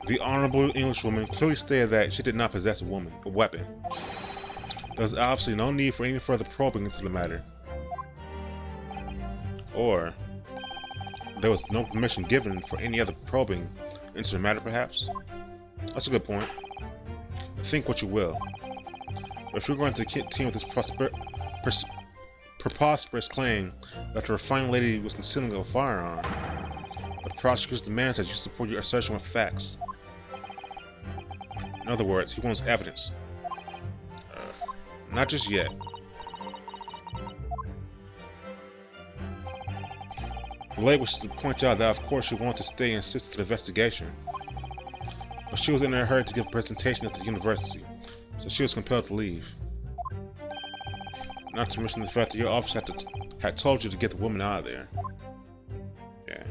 The Honorable Englishwoman clearly stated that she did not possess a weapon. There was obviously no need for any further probing into the matter. Or there was no permission given for any other probing into the matter, perhaps? That's a good point. Think what you will. But if you're going to continue with this preposterous claim that the refined lady was concealing a firearm, the prosecutor demands that you support your assertion with facts. In other words, he wants evidence. Not just yet. The lady wishes to point out that of course she wanted to stay and assist in the investigation, but she was in a hurry to give a presentation at the university, so she was compelled to leave. Not to mention the fact that your officer had told you to get the woman out of there. Yeah.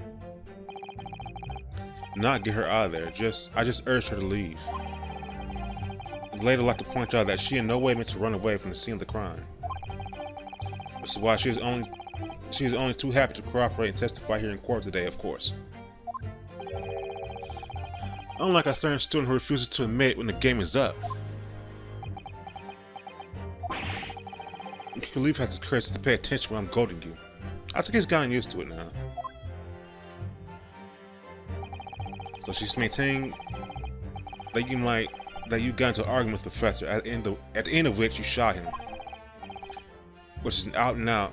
Not get her out of there, I just urged her to leave. The lady would like to point out that she in no way meant to run away from the scene of the crime. This is why she is only too happy to cooperate and testify here in court today, of course. Unlike a certain student who refuses to admit when the game is up. Khalif has the courage to pay attention when I'm goading you. I think he's gotten used to it now. So she's maintaining that you got into an argument with the professor at the end of which you shot him. Which is an out and out,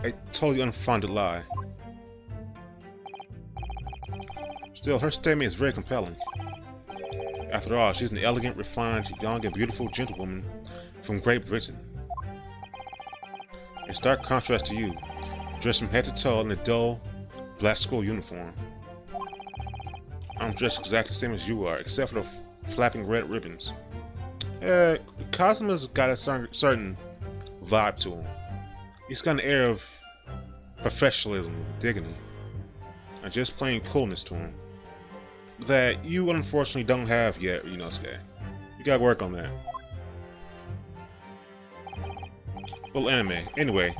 a totally unfounded lie. Still, her statement is very compelling. After all, she's an elegant, refined, young and beautiful gentlewoman from Great Britain. In stark contrast to you, dressed from head to toe in a dull, black school uniform. I'm dressed exactly the same as you are, except for the flapping red ribbons. Cosmo's got a certain vibe to him. He's got an air of professionalism, dignity, and just plain coolness to him that you unfortunately don't have yet, Ryunosuke. You gotta work on that. Well, anyway,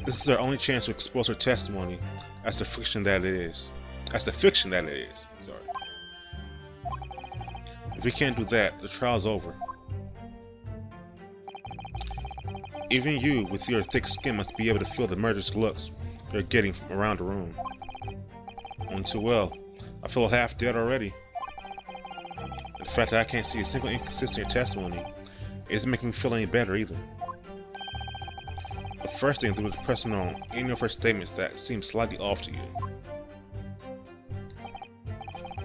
this is our only chance to expose her testimony as the fiction that it is. Sorry. If we can't do that, the trial's over. Even you, with your thick skin, must be able to feel the murderous looks you're getting from around the room. Only too well. I feel half dead already. And the fact that I can't see a single inconsistency in your testimony isn't making me feel any better either. The first thing to do is press on any of her statements that seem slightly off to you.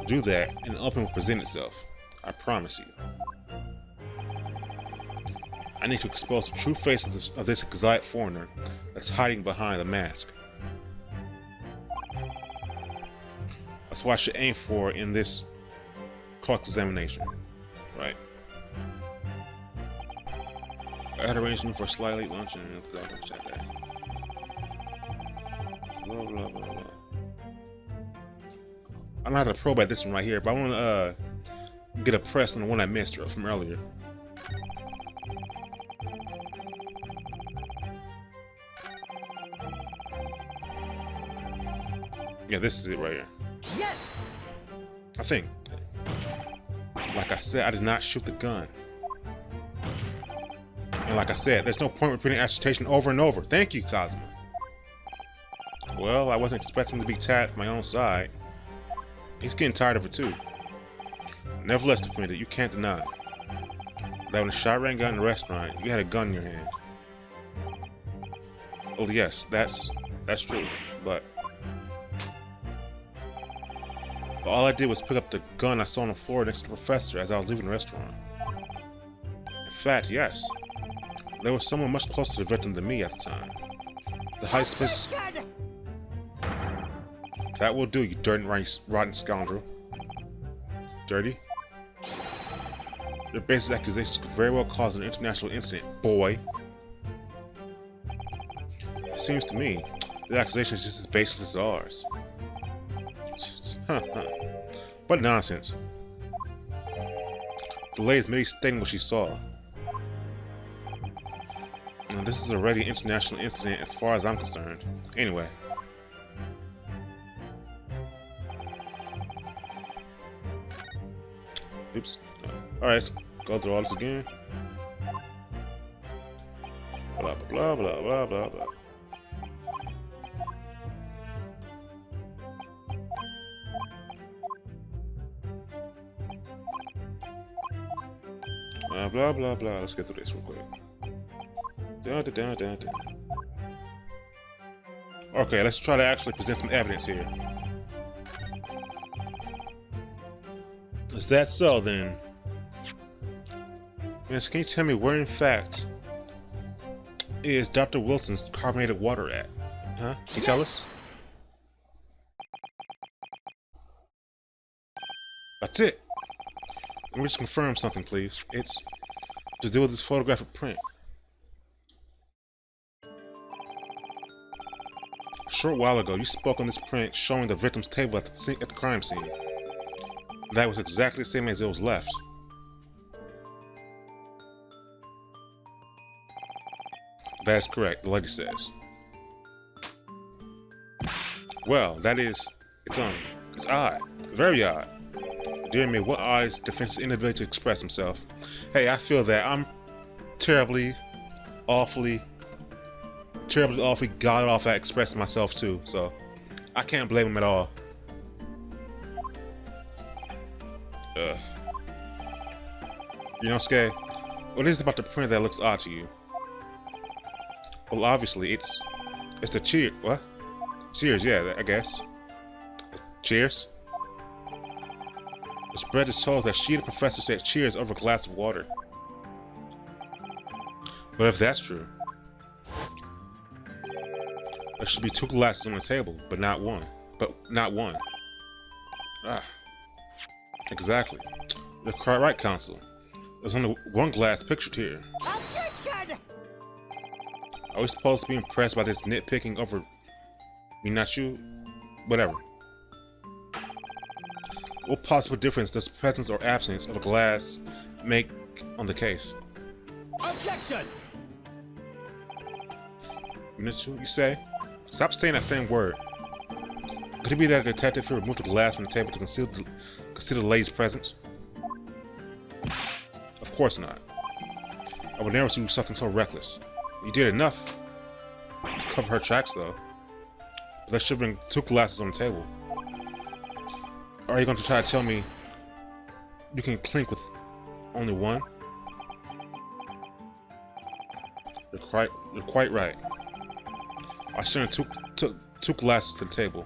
Do that, and an opening will present itself. I promise you. I need to expose the true face of this exotic foreigner that's hiding behind the mask. That's what I should aim for in this cross-examination, right? I had arranged for a slight late lunch and blah blah blah. I don't have to probe at this one right here, but I want to get a press on the one I missed from earlier. Yeah, this is it right here. Yes! I think. Like I said, I did not shoot the gun. And like I said, there's no point repeating assertion over and over. Thank you, Cosmo. Well, I wasn't expecting to be tapped my own side. He's getting tired of it too. Nevertheless, defendant, you can't deny that when the shot rang out in the restaurant, you had a gun in your hand. Oh yes, that's true, but all I did was pick up the gun I saw on the floor next to the professor as I was leaving the restaurant. In fact, yes. There was someone much closer to the victim than me at the time. The high space. That will do, you dirty, rotten scoundrel. Dirty? Your baseless accusations could very well cause an international incident, boy. It seems to me The accusation is just as baseless as ours. What nonsense. The lady's merely stating what she saw. Now, this is already an international incident as far as I'm concerned. Anyway. Oops. Alright, let's go through all this again. Blah, blah, blah, blah, blah, blah, blah. Blah, blah, blah. Let's get through this real quick. Dun, dun, dun, dun, dun. Okay, let's try to actually present some evidence here. Is that so, then? Miss, can you tell me where, in fact, is Dr. Wilson's carbonated water at? Huh? Can you tell us? That's it. Let me just confirm something, please. It's to do with this photographic print. A short while ago, you spoke on this print showing the victim's table at the crime scene. That was exactly the same as it was left. That is correct, the lady says. Well, that is... it's odd. Very odd. Dear me, what odd is defense's inability to express himself. Hey, I feel that I'm terribly, awfully god off at expressing myself too, so I can't blame him at all. You know, Skay, what is it about the print that looks odd to you? Well, obviously, it's the cheer. What? Cheers, yeah, I guess. Cheers? The spread just shows that she, the professor, said cheers over a glass of water. But if that's true, there should be 2 glasses on the table, but not one. Ah, exactly. You're quite right, Counsel. There's only 1 glass pictured here. Objection! Are we supposed to be impressed by this nitpicking over me, not you? Whatever. What possible difference does the presence or absence of a glass make on the case? Objection! Mitchell, you say? Stop saying that same word. Could it be that a detective here removed the glass from the table to conceal the lady's presence? Of course not. I would never do something so reckless. You did enough to cover her tracks, though. But that should bring 2 glasses on the table. Or are you going to try to tell me you can clink with only 1? You're quite right. I shouldn't took 2 glasses to the table.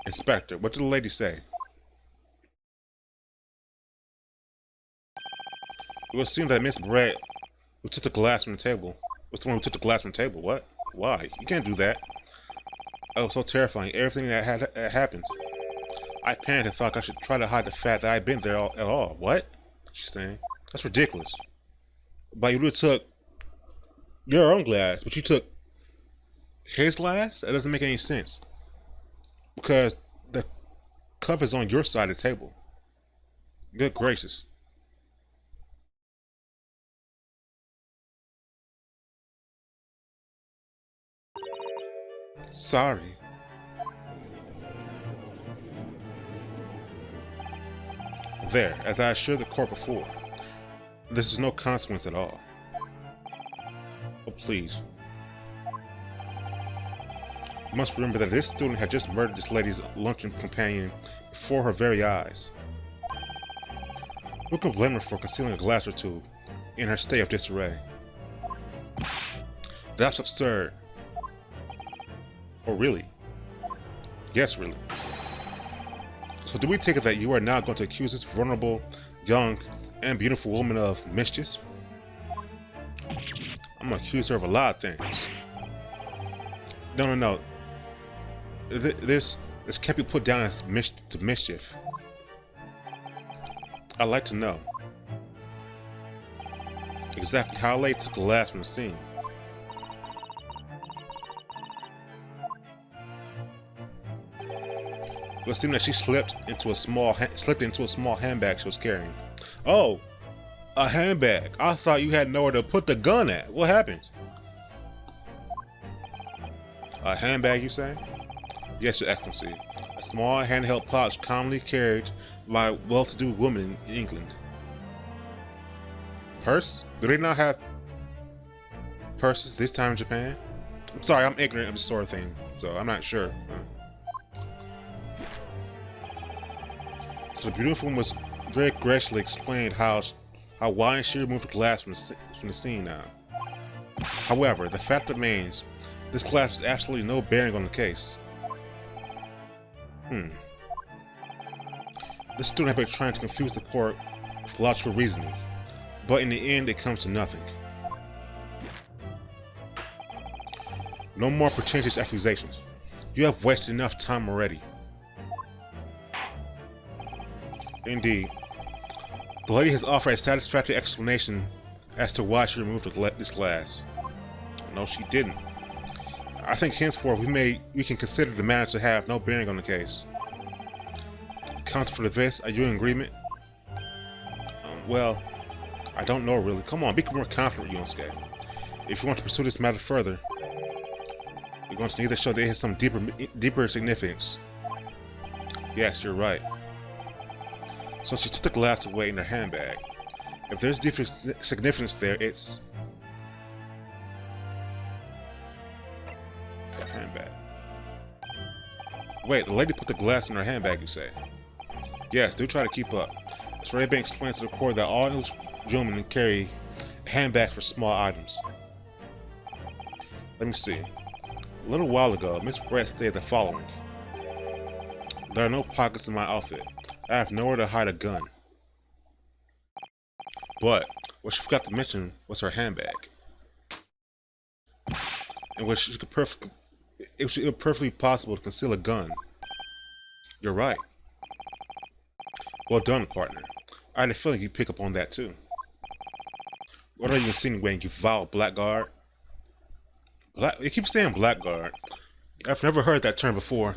Inspector, what did the lady say? It would seem that Miss Brett, who took the glass from the table, was the one who took the glass from the table. What? Why? You can't do that. Oh, it was so terrifying. Everything that had happened. I panicked and thought I should try to hide the fact that I'd been there at all. What? She's saying. That's ridiculous. But you really took your own glass, but you took his glass? That doesn't make any sense. Because the cup is on your side of the table. Good gracious. Sorry. There, as I assured the court before, this is no consequence at all. Oh, please. You must remember that this student had just murdered this lady's luncheon companion before her very eyes. Who can blame her for concealing a glass or two in her state of disarray? That's absurd. Oh, really? Yes, really. So do we take it that you are now going to accuse this vulnerable, young, and beautiful woman of mischief? I'm going to accuse her of a lot of things. No. This can't be put down as mischief. I'd like to know exactly how late took the glass from the scene. It would seem that she slipped into a small handbag she was carrying. Oh, a handbag. I thought you had nowhere to put the gun at. What happened? A handbag, you say? Yes, Your Excellency. A small handheld pouch commonly carried by well-to-do women in England. Purse? Do they not have purses this time in Japan? I'm sorry, I'm ignorant of this sort of thing, so I'm not sure. So the beautiful woman was very graciously explained how why she removed the glass from the scene now. However, the fact remains, this glass has absolutely no bearing on the case. This student had been trying to confuse the court with logical reasoning, but in the end it comes to nothing. No more pretentious accusations. You have wasted enough time already. Indeed. The lady has offered a satisfactory explanation as to why she removed this glass. No, she didn't. I think henceforth we can consider the matter to have no bearing on the case. Counsel for the Vice, are you in agreement? Well, I don't know really. Come on, be more confident, Yosuke. If you want to pursue this matter further, you're going to need to show that it has some deeper significance. Yes, you're right. So she took the glass away in her handbag. If there's deeper significance there, it's the handbag. Wait, the lady put the glass in her handbag, you say? Yes, do try to keep up. It's already been explained to the court that all English gentlemen carry handbags for small items. Let me see. A little while ago, Miss Brett stated the following. There are no pockets in my outfit. I have nowhere to hide a gun. But what she forgot to mention was her handbag, in which it was perfectly possible to conceal a gun. You're right. Well done, partner. I had a feeling you'd pick up on that too. What are you insinuating, you vile blackguard? You keep saying blackguard. I've never heard that term before.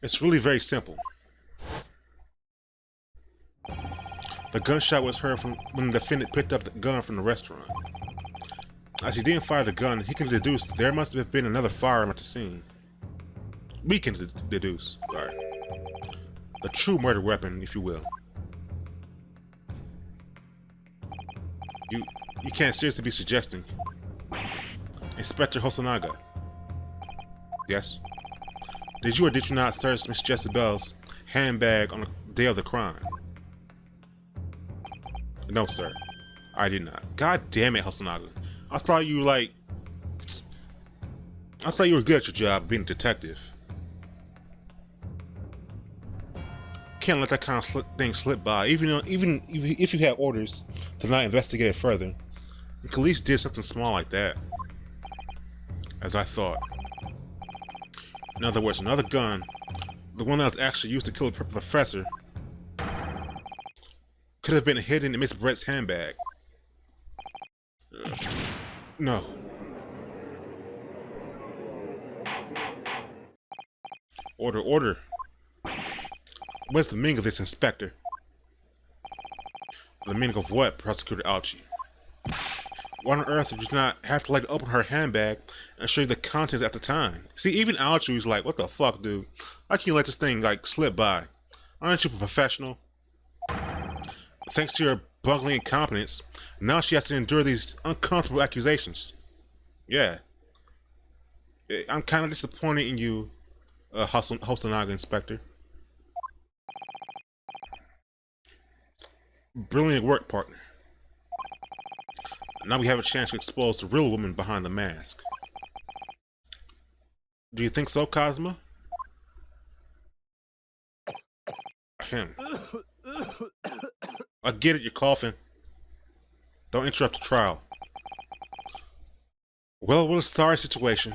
It's really very simple. The gunshot was heard from when the defendant picked up the gun from the restaurant. As he didn't fire the gun, he can deduce there must have been another firearm at the scene. We can deduce, sorry. The true murder weapon, if you will. You can't seriously be suggesting. Inspector Hosonaga. Yes? Did you or did you not search Miss Jezebel's handbag on the day of the crime? No, sir. I did not. God damn it, Hosonaga. I thought you were good at your job being a detective. Can't let that kind of thing slip by. Even if you had orders to not investigate it further, you could at least did something small like that. As I thought. In other words, another gun, the one that was actually used to kill the professor, could have been hidden in Miss Brett's handbag. No. Order, order. What's the meaning of this, Inspector? The meaning of what, Prosecutor Alchi? Why on earth did you not have to open her handbag and show you the contents at the time? See, even Alchi was like, what the fuck, dude? How can you let this thing, slip by? Aren't you a professional? Thanks to your bungling incompetence, now she has to endure these uncomfortable accusations. Yeah. I'm kind of disappointed in you, Hosonaga, Inspector. Brilliant work, partner. Now we have a chance to expose the real woman behind the mask. Do you think so, Cosmo? Him. I get it, you're coughing. Don't interrupt the trial. Well, what a sorry situation.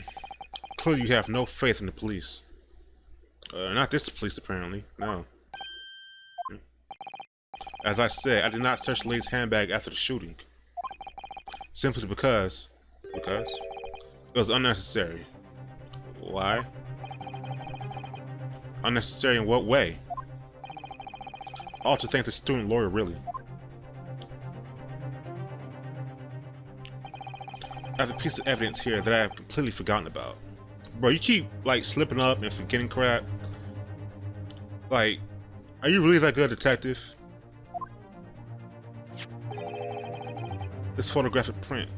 Clearly you have no faith in the police. Not this police, apparently. No. As I said, I did not search the lady's handbag after the shooting. Simply because it was unnecessary. Why? Unnecessary in what way? I ought to thank the student lawyer, really. I have a piece of evidence here that I have completely forgotten about. Bro, you keep, like, slipping up and forgetting crap. Like, are you really that good a detective? This photographic print.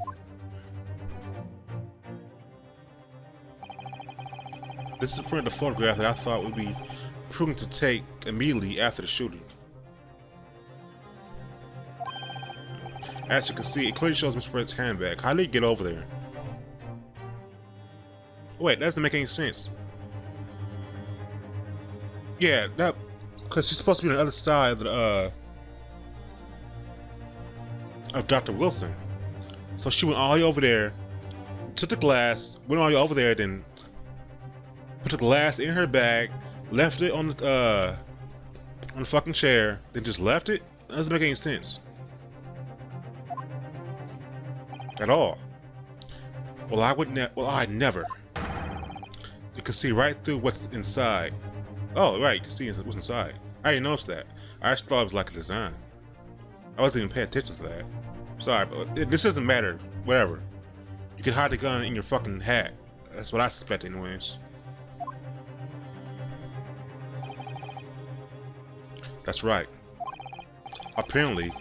This is a print of the photograph that I thought would be prudent to take immediately after the shooting. As you can see, it clearly shows Mr. Brett's handbag. How did he get over there? Wait, that doesn't make any sense. Yeah, that because she's supposed to be on the other side of Dr. Wilson. So she went all the way over there, took the glass, went all the way over there, then put the glass in her bag, left it on the fucking chair, then just left it. That doesn't make any sense at all. Well, I never. You can see right through what's inside. Oh, right, you can see what's inside. I didn't notice that. I just thought it was like a design. I wasn't even paying attention to that. Sorry, but this doesn't matter. Whatever. You can hide the gun in your fucking hat. That's what I suspect, anyways. That's right. Apparently,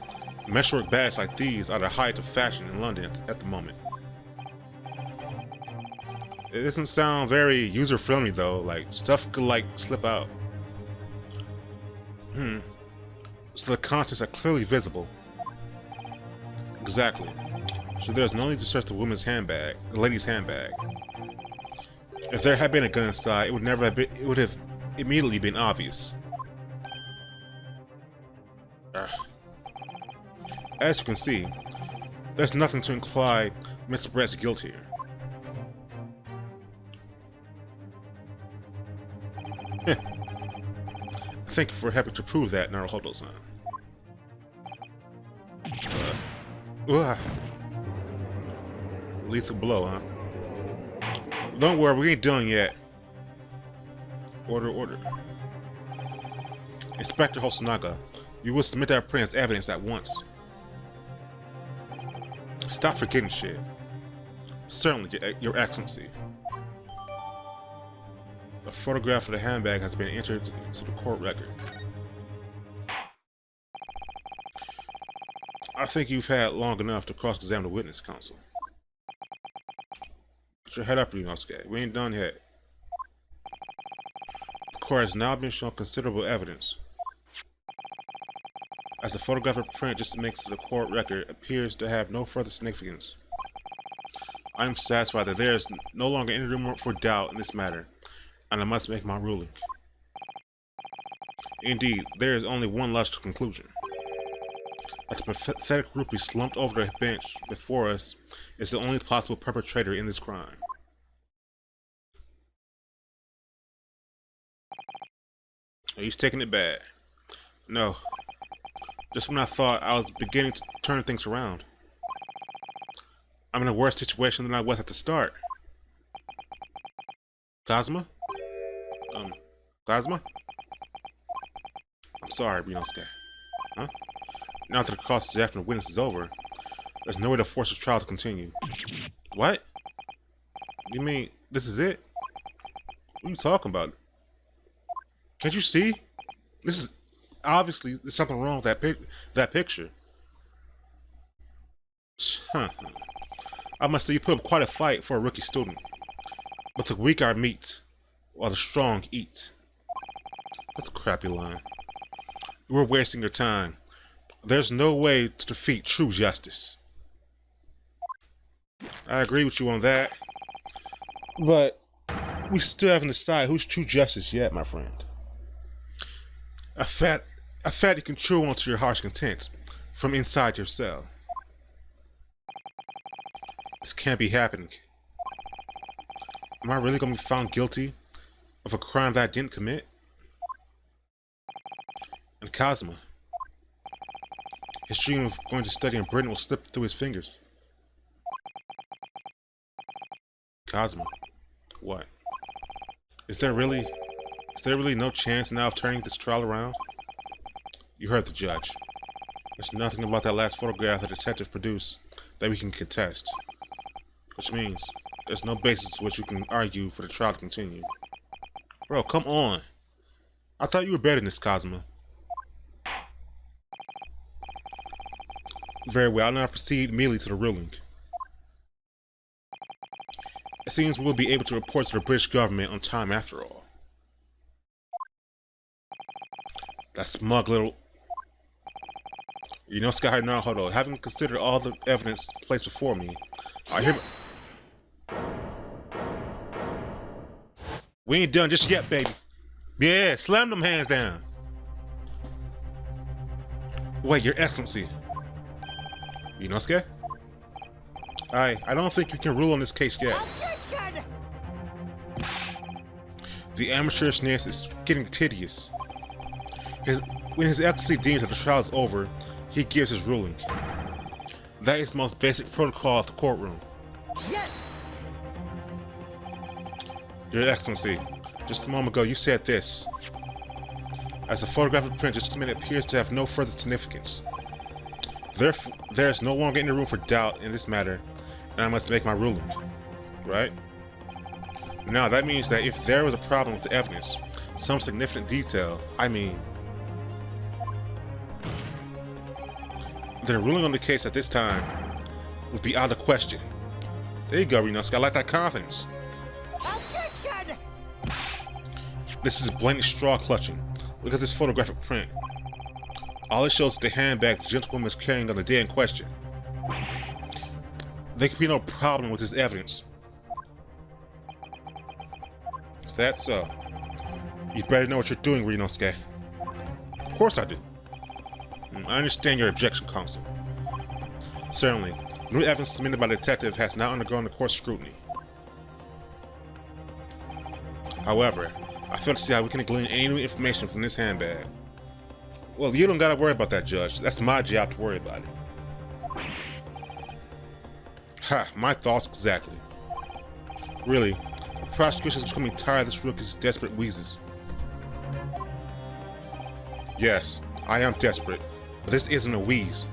mesh-work bags like these are the height of fashion in London at the moment. It doesn't sound very user-friendly though. Like, stuff could like slip out. So the contents are clearly visible. Exactly. So there's no need to search the woman's handbag, the lady's handbag. If there had been a gun inside, it would have immediately been obvious. As you can see, there's nothing to imply Mr. Brett's guilt here. Thank you for helping to prove that, Naruhodo-san. Lethal blow, huh? Don't worry, we ain't done yet. Order, order. Inspector Hosonaga, you will submit that print as evidence at once. Stop forgetting shit. Certainly, Your Excellency. A photograph of the handbag has been entered into the court record. I think you've had long enough to cross-examine the witness, counsel. Put your head up, Ryunosuke. We ain't done yet. The court has now been shown considerable evidence. As the photographic print just makes to the court record appears to have no further significance. I am satisfied that there is no longer any room for doubt in this matter, and I must make my ruling. Indeed, there is only one logical conclusion. That the pathetic rupee slumped over the bench before us is the only possible perpetrator in this crime. He's taking it bad. No. Just when I thought I was beginning to turn things around. I'm in a worse situation than I was at the start. Kazuma? Kazuma? I'm sorry, Ryunosuke. Huh? Now that the cross-examination of the witness is over, there's no way to force the trial to continue. What? You mean this is it? What are you talking about? Can't you see? This is obviously there's something wrong with that picture. Huh. I must say you put up quite a fight for a rookie student. But the weak are meat, while the strong eat. That's a crappy line. We're wasting your time. There's no way to defeat true justice. I agree with you on that. But we still haven't decided who's true justice yet, my friend. A fat you can chew onto your harsh content from inside your cell. This can't be happening. Am I really going to be found guilty of a crime that I didn't commit? And Kazuma, His dream of going to study in Britain will slip through his fingers. Cosmo. What? Is there really no chance now of turning this trial around? You heard the judge. There's nothing about that last photograph the detective produced that we can contest. Which means there's no basis to which we can argue for the trial to continue. Bro, come on. I thought you were better than this, Cosmo. Very well, I'll now proceed immediately to the ruling. It seems we'll be able to report to the British government on time after all. That smug little... You know, Sky, now hold on. Having considered all the evidence placed before me, I hear... We ain't done just yet, baby. Yeah, slam them hands down. Wait, Your Excellency. You know, Sky? I don't think you can rule on this case yet. Objection! The amateurishness is getting tedious. When His Excellency deems that the trial is over, he gives his ruling. That is the most basic protocol of the courtroom. Yes! Your Excellency, just a moment ago you said this. As a photographic print just a minute appears to have no further significance. Therefore, there is no longer any room for doubt in this matter, and I must make my ruling. Right? Now, that means that if there was a problem with the evidence, some significant detail, then a ruling on the case at this time would be out of question. There you go, Renosuke. I like that confidence. Objection! This is blatant straw clutching. Look at this photographic print. All it shows is the handbag the gentlewoman is carrying on the day in question. There could be no problem with this evidence. Is that so? You better know what you're doing, Renosuke. Of course I do. I understand your objection, Counsel. Certainly, new evidence submitted by the detective has now undergone the court's scrutiny. However, I fail to see how we can glean any new information from this handbag. Well, you don't gotta worry about that, Judge. That's my job to worry about it. Ha, my thoughts exactly. Really, the prosecution is becoming tired of this rookie's desperate wheezes. Yes, I am desperate, but this isn't a wheeze.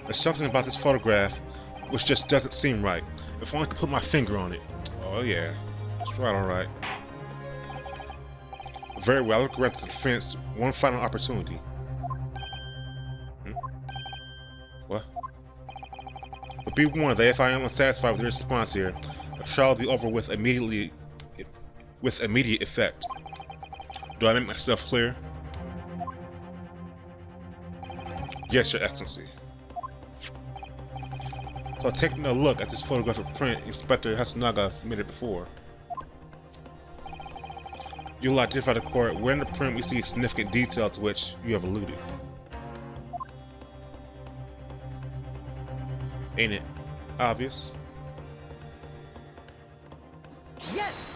There's something about this photograph which just doesn't seem right. If only I could put my finger on it. Oh yeah, that's right, alright. Very well, I'll grant the defense one final opportunity. What? But be warned that if I am unsatisfied with your response here, the trial will be over with immediate effect. Do I make myself clear? Yes, Your Excellency. So taking a look at this photographic print Inspector Hatsunaga submitted before, you'll identify the court where in the print we see a significant detail to which you have alluded. Ain't it obvious? Yes!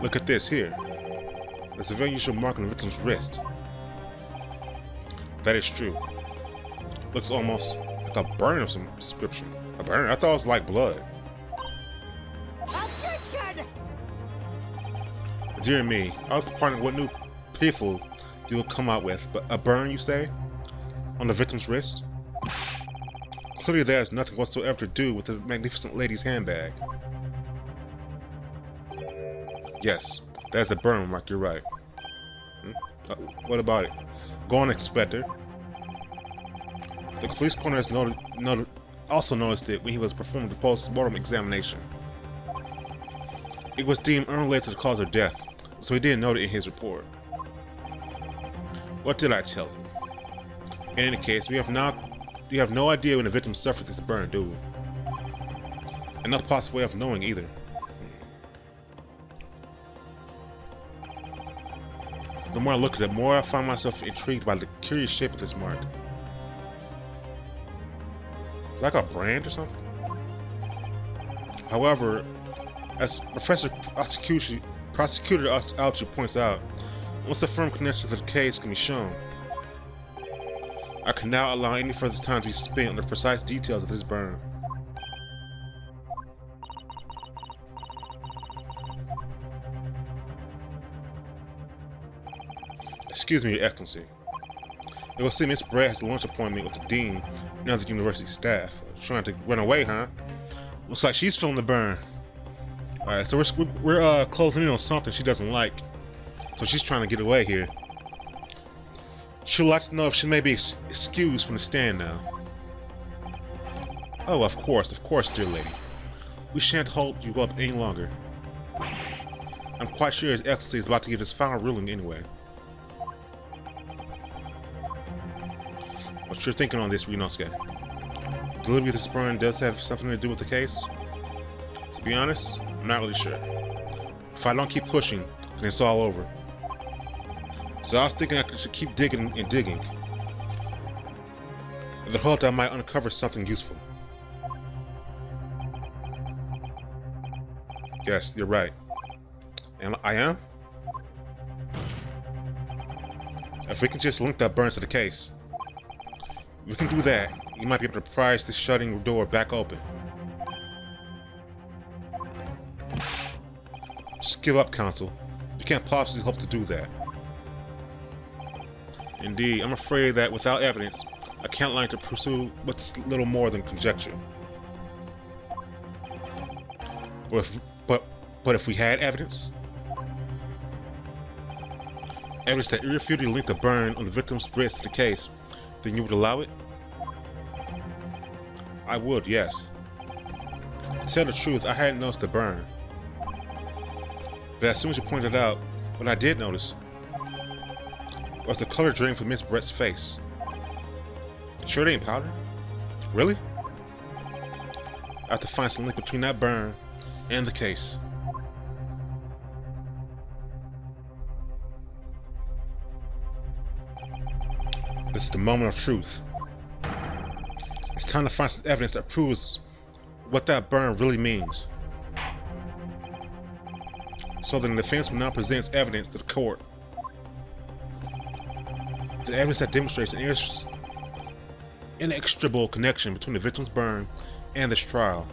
Look at this here. There's a very unusual mark on the victim's wrist. That is true. Looks almost like a burn of some description. A burn? I thought it was like blood. Objection! Dear me, I was wondering what new piffle you will come out with, but a burn, you say? On the victim's wrist? Clearly that has nothing whatsoever to do with the magnificent lady's handbag. Yes, that's a burn mark, you're right. What about it? Go on, Inspector. The police coroner has also noticed it when he was performing the post-mortem examination. It was deemed unrelated to the cause of death, so he didn't note it in his report. What did I tell you? In any case, we have no idea when the victim suffered this burn, do we? And no possible way of knowing either. The more I look at it, the more I find myself intrigued by the curious shape of this mark. It's like a brand or something? However, as Professor Prosecutor Auchi points out, once a firm connection to the case can be shown, I can now allow any further time to be spent on the precise details of this burn. Excuse me, Your Excellency. It will seem Miss Brett has a lunch appointment with the Dean and other university staff. Trying to run away, huh? Looks like she's feeling the burn. Alright, so we're closing in on something she doesn't like. So she's trying to get away here. She'd like to know if she may be excused from the stand now. Oh, of course, dear lady. We shan't hold you up any longer. I'm quite sure His Excellency is about to give his final ruling anyway. What's your thinking on this, Ryunosuke? Delivery of this burn does have something to do with the case? To be honest, I'm not really sure. If I don't keep pushing, then it's all over. So I was thinking I should keep digging and digging, in the hope that I might uncover something useful. Yes, you're right. I am? If we can just link that burn to the case, if we can do that, you might be able to prise this shutting door back open. Just give up, Counsel. You can't possibly hope to do that. Indeed, I'm afraid that without evidence, I can't line to pursue what's little more than conjecture. But if we had evidence? Evidence that irrefutably linked the burn on the victim's wrist to the case, then you would allow it? I would, yes. To tell the truth, I hadn't noticed the burn. But as soon as you pointed it out, what I did notice was the color drain from Miss Brett's face. Sure it ain't powder? Really? I have to find some link between that burn and the case. This is the moment of truth. It's time to find some evidence that proves what that burn really means. So that the defense will now present evidence to the court. The evidence that demonstrates an inextricable connection between the victim's burn and this trial.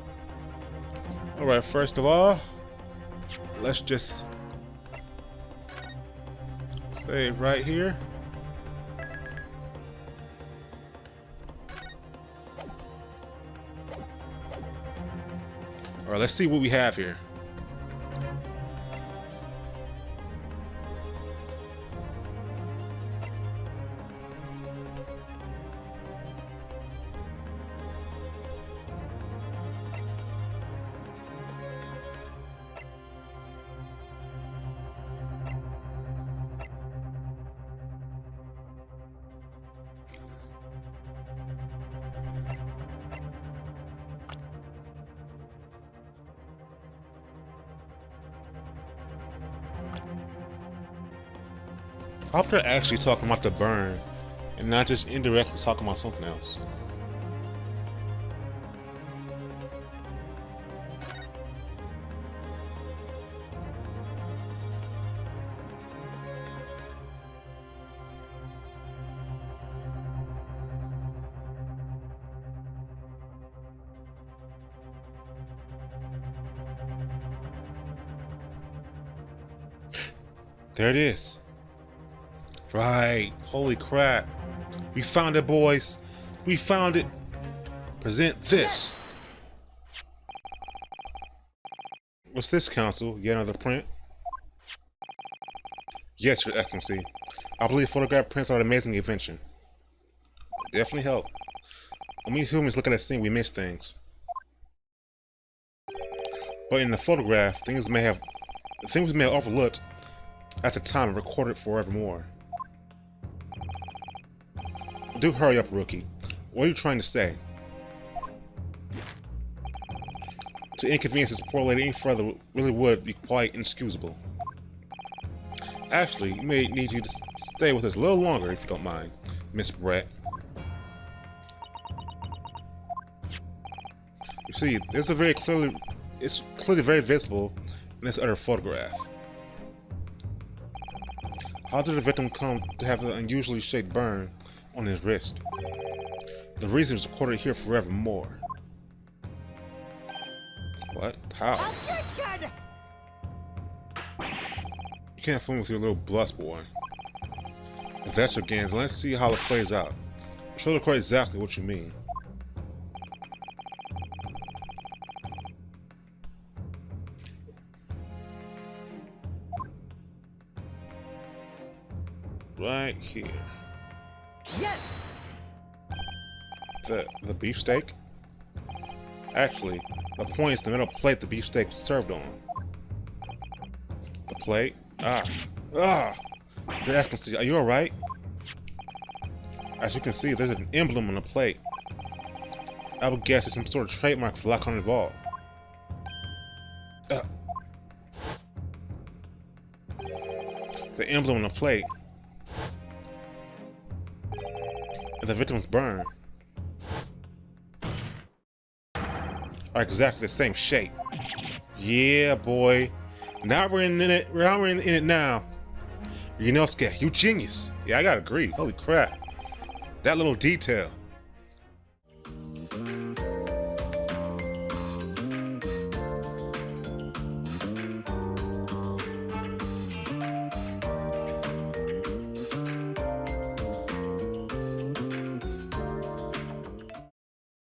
Alright, first of all, let's just say right here. Alright, let's see what we have here. I hope they're actually talking about the burn and not just indirectly talking about something else. There it is. Right. Holy crap. We found it, boys. We found it. Present this. Yes. What's this, Counsel? Yet another print? Yes, Your Excellency. I believe photograph prints are an amazing invention. Definitely help. When we humans look at a scene, we miss things. But in the photograph, things we may have overlooked at the time and recorded forevermore. Do hurry up, rookie. What are you trying to say? To inconvenience this poor lady any further really would be quite inexcusable. Actually, we may need you to stay with us a little longer if you don't mind, Miss Brett. You see, it's clearly very visible in this other photograph. How did the victim come to have an unusually shaped burn on his wrist. The reason is recorded here forevermore. What? How? Objection! You can't fool me with your little bluff, boy. If that's your game, then let's see how it plays out. Show the court exactly what you mean. Right here. Yes! The beefsteak? Actually, the point is the metal plate the beefsteak was served on. The plate? Your Excellency, are you alright? As you can see, there's an emblem on the plate. I would guess it's some sort of trademark for Lock on Evolve. The emblem on the plate. And the victim's burn are exactly the same shape. Yeah, boy. Now we're in it. Now we're in it now. You know, Scat, you genius. Yeah, I gotta agree. Holy crap. That little detail.